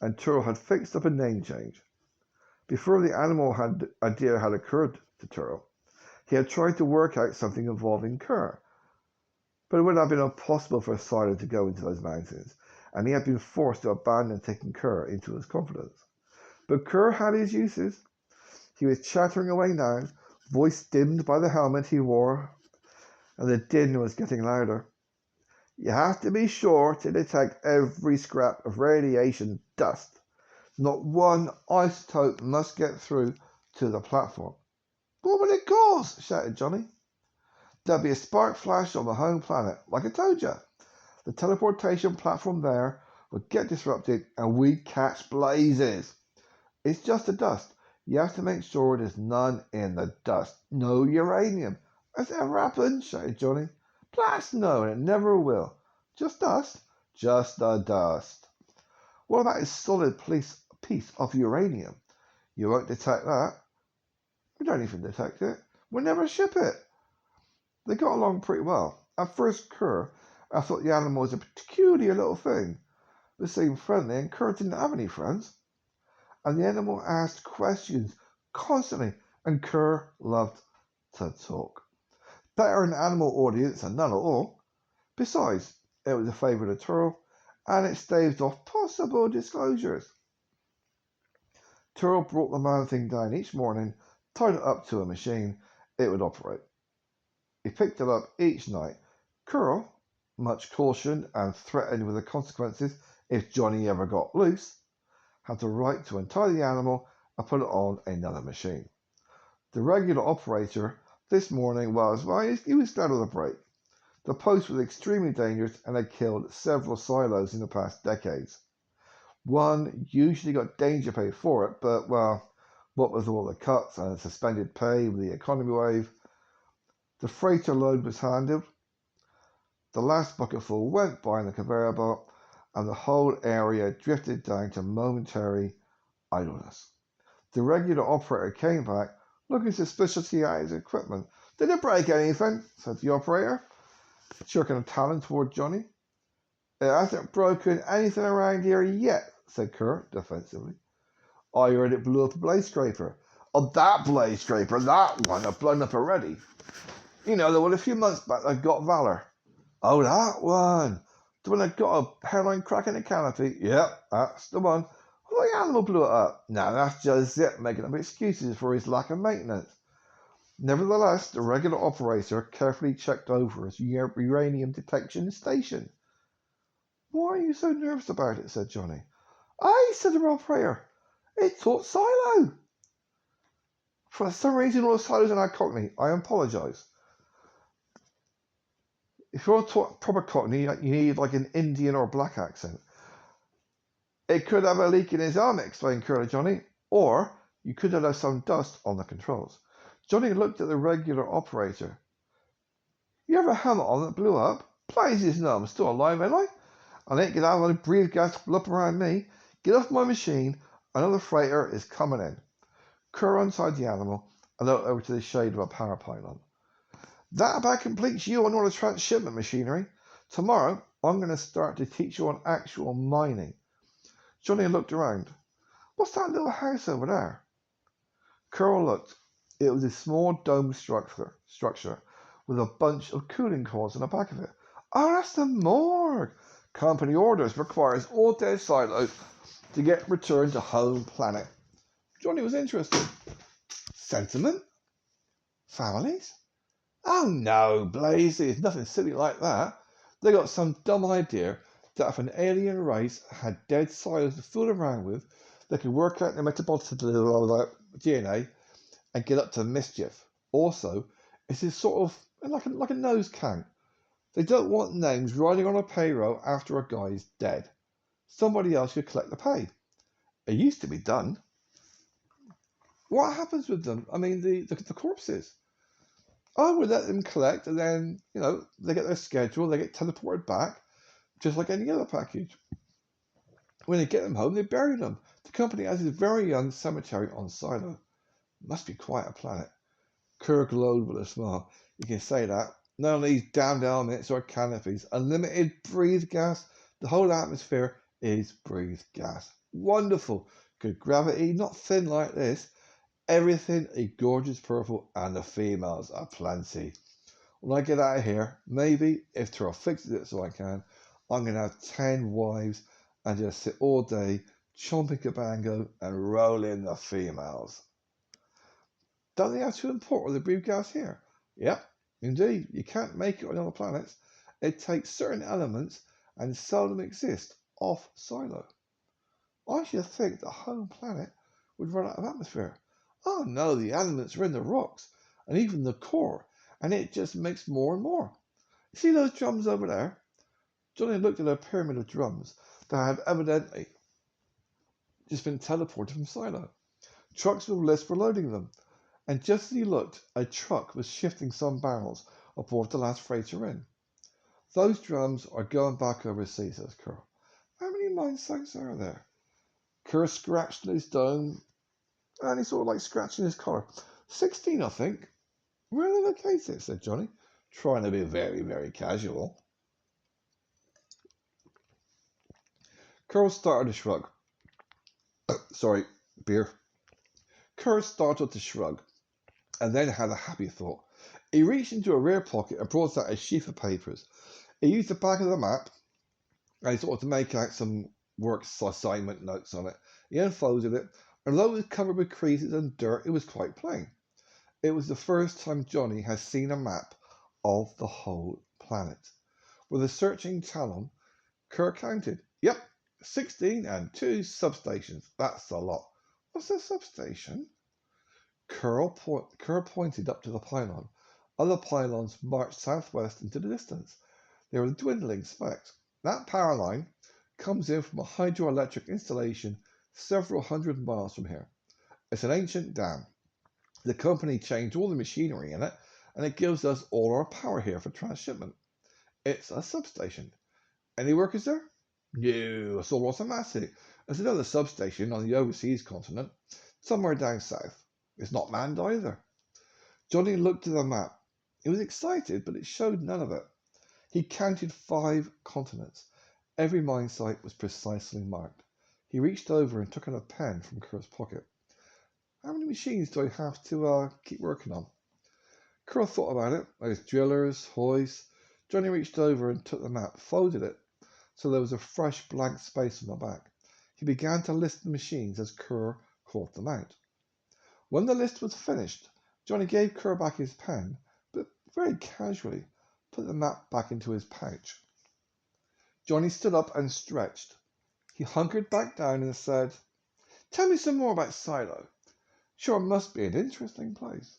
and Turo had fixed up a name change. Before the animal idea had occurred to Turo, he had tried to work out something involving Kerr, but it would have been impossible for a Silo to go into those mountains, and he had been forced to abandon taking Kerr into his confidence. But Kerr had his uses. He was chattering away now, voice dimmed by the helmet he wore, and the din was getting louder. You have to be sure to detect every scrap of radiation dust. Not one isotope must get through to the platform. What will it cause? Shouted Johnny. There'll be a spark flash on the home planet, like I told you. The teleportation platform there would get disrupted and we'd catch blazes. It's just the dust. You have to make sure there's none in the dust. No uranium. Has it ever happened? Shouted Johnny. Blast no, and it never will. Just dust? Just the dust. What about a solid piece of uranium? You won't detect that. We don't even detect it. We'll never ship it. They got along pretty well. At first, I thought the animal was a peculiar little thing. They seemed friendly, and Kerr didn't have any friends. And the animal asked questions constantly, and Kerr loved to talk. Better an animal audience than none at all. Besides, it was a favourite of Turl, and it staved off possible disclosures. Turl brought the man thing down each morning, tied it up to a machine. It would operate. He picked it up each night. Curl, much cautioned and threatened with the consequences if Johnny ever got loose, had the right to untie the animal and put it on another machine. The regular operator this morning he was glad of the break. The post was extremely dangerous and had killed several silos in the past decades. One usually got danger pay for it, but, well, what with all the cuts and suspended pay with the economy wave, the freighter load was handled. The last bucketful went by in the conveyor belt, and the whole area drifted down to momentary idleness. The regular operator came back, looking suspiciously at his equipment. Did it break anything? Said the operator, jerking a talon toward Johnny. It hasn't broken anything around here yet, said Kurt defensively. I heard it blew up a blade scraper. Oh, that blade scraper, that one, had blown up already. You know, the one a few months back that got Valor. Oh, that one. The one that got a hairline crack in the canopy. Yep, that's the one. Well, the animal blew it up. Now, that's just it, making up excuses for his lack of maintenance. Nevertheless, the regular operator carefully checked over his uranium detection station. Why are you so nervous about it? Said Johnny. Said the operator. It taught silo. For some reason, all the silos are now Cockney. I apologise. If you're taught proper Cockney, you need like an Indian or black accent. It could have a leak in his arm, explained Curly Johnny, or you could have left some dust on the controls. Johnny looked at the regular operator. You have a helmet on that blew up? Blazes no, I'm still alive, ain't I? I ain't gonna have any breathe gas blow up around me. Get off my machine. Another freighter is coming in. Kerr untied the animal and looked over to the shade of a power pylon. That about completes you on all the transshipment machinery. Tomorrow, I'm going to start to teach you on actual mining. Johnny looked around. What's that little house over there? Carl looked. It was a small domed structure with a bunch of cooling coils in the back of it. Oh, that's the morgue. Company orders requires all dead silos to get returned to home planet. Johnny was interested. Sentiment? Families? Oh no, Blaze, there's nothing silly like that. They got some dumb idea that if an alien race had dead silos to fool around with, they could work out their metabolic DNA and get up to mischief. Also, it's this sort of like a nose count. They don't want names riding on a payroll after a guy's dead. Somebody else could collect the pay. It used to be done. What happens with them? I mean, the corpses. I would let them collect, and then, they get their schedule, they get teleported back, just like any other package. When they get them home, they bury them. The company has a very young cemetery on Silo. Must be quite a planet. Kerr glowed with a smile. You can say that. None of these damned helmets or canopies. Unlimited breathe gas. The whole atmosphere is breathe gas. Wonderful. Good gravity, not thin like this. Everything a gorgeous purple, and the females are plenty. When I get out of here, maybe, if Terrell fixes it so I can, I'm going to have 10 wives and just sit all day, chomping cabango and rolling the females. Don't they have to import the breathe gas here? Yep, indeed. You can't make it on other planets. It takes certain elements and seldom exist off Silo. I should think the home planet would run out of atmosphere. Oh no, the elements are in the rocks and even the core, and it just makes more and more. You see those drums over there? Johnny looked at a pyramid of drums that had evidently just been teleported from Silo. Trucks with lists were loading them, and just as he looked, a truck was shifting some barrels aboard the last freighter in. Those drums are going back overseas, says Kerr. How many mine sites are there? Kerr scratched his dome, and he sort of like scratching his collar. 16, I think. Where are they located? Said Johnny, trying to be very, very casual. Kerr started to shrug. Sorry, beer. Kerr started to shrug, and then had a happy thought. He reached into a rear pocket and brought out a sheaf of papers. He used the back of the map, and he sort of to make out some work assignment notes on it. He unfolded it, and although it was covered with creases and dirt, it was quite plain. It was the first time Johnny had seen a map of the whole planet. With a searching talon, Kerr counted. Yep, 16 and 2 substations. That's a lot. What's a substation? Kerr pointed up to the pylon. Other pylons marched southwest into the distance. They were dwindling specks. That power line comes in from a hydroelectric installation several hundred miles from here. It's an ancient dam. The company changed all the machinery in it, and it gives us all our power here for transshipment. It's a substation. Any workers there? No, it's all automatic. There's another substation on the overseas continent, somewhere down south. It's not manned either. Johnny looked at the map. He was excited, but it showed none of it. He counted 5 continents. Every mine site was precisely marked. He reached over and took out a pen from Kerr's pocket. How many machines do I have to keep working on? Kerr thought about it. There's drillers, hoists. Johnny reached over and took the map, folded it, so there was a fresh blank space on the back. He began to list the machines as Kerr called them out. When the list was finished, Johnny gave Kerr back his pen, but very casually put the map back into his pouch. Johnny stood up and stretched. He hunkered back down and said, Tell me some more about Silo. Sure must be an interesting place.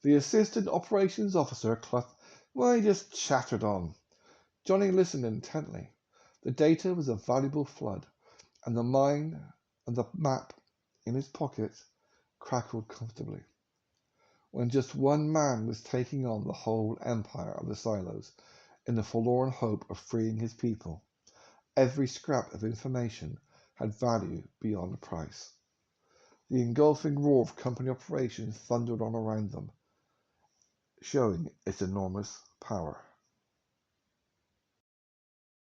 The assistant operations officer he just chattered on. Johnny listened intently. The data was a valuable flood, and the map in his pocket crackled comfortably. When just one man was taking on the whole empire of the silos in the forlorn hope of freeing his people, every scrap of information had value beyond price. The engulfing roar of company operations thundered on around them, showing its enormous power.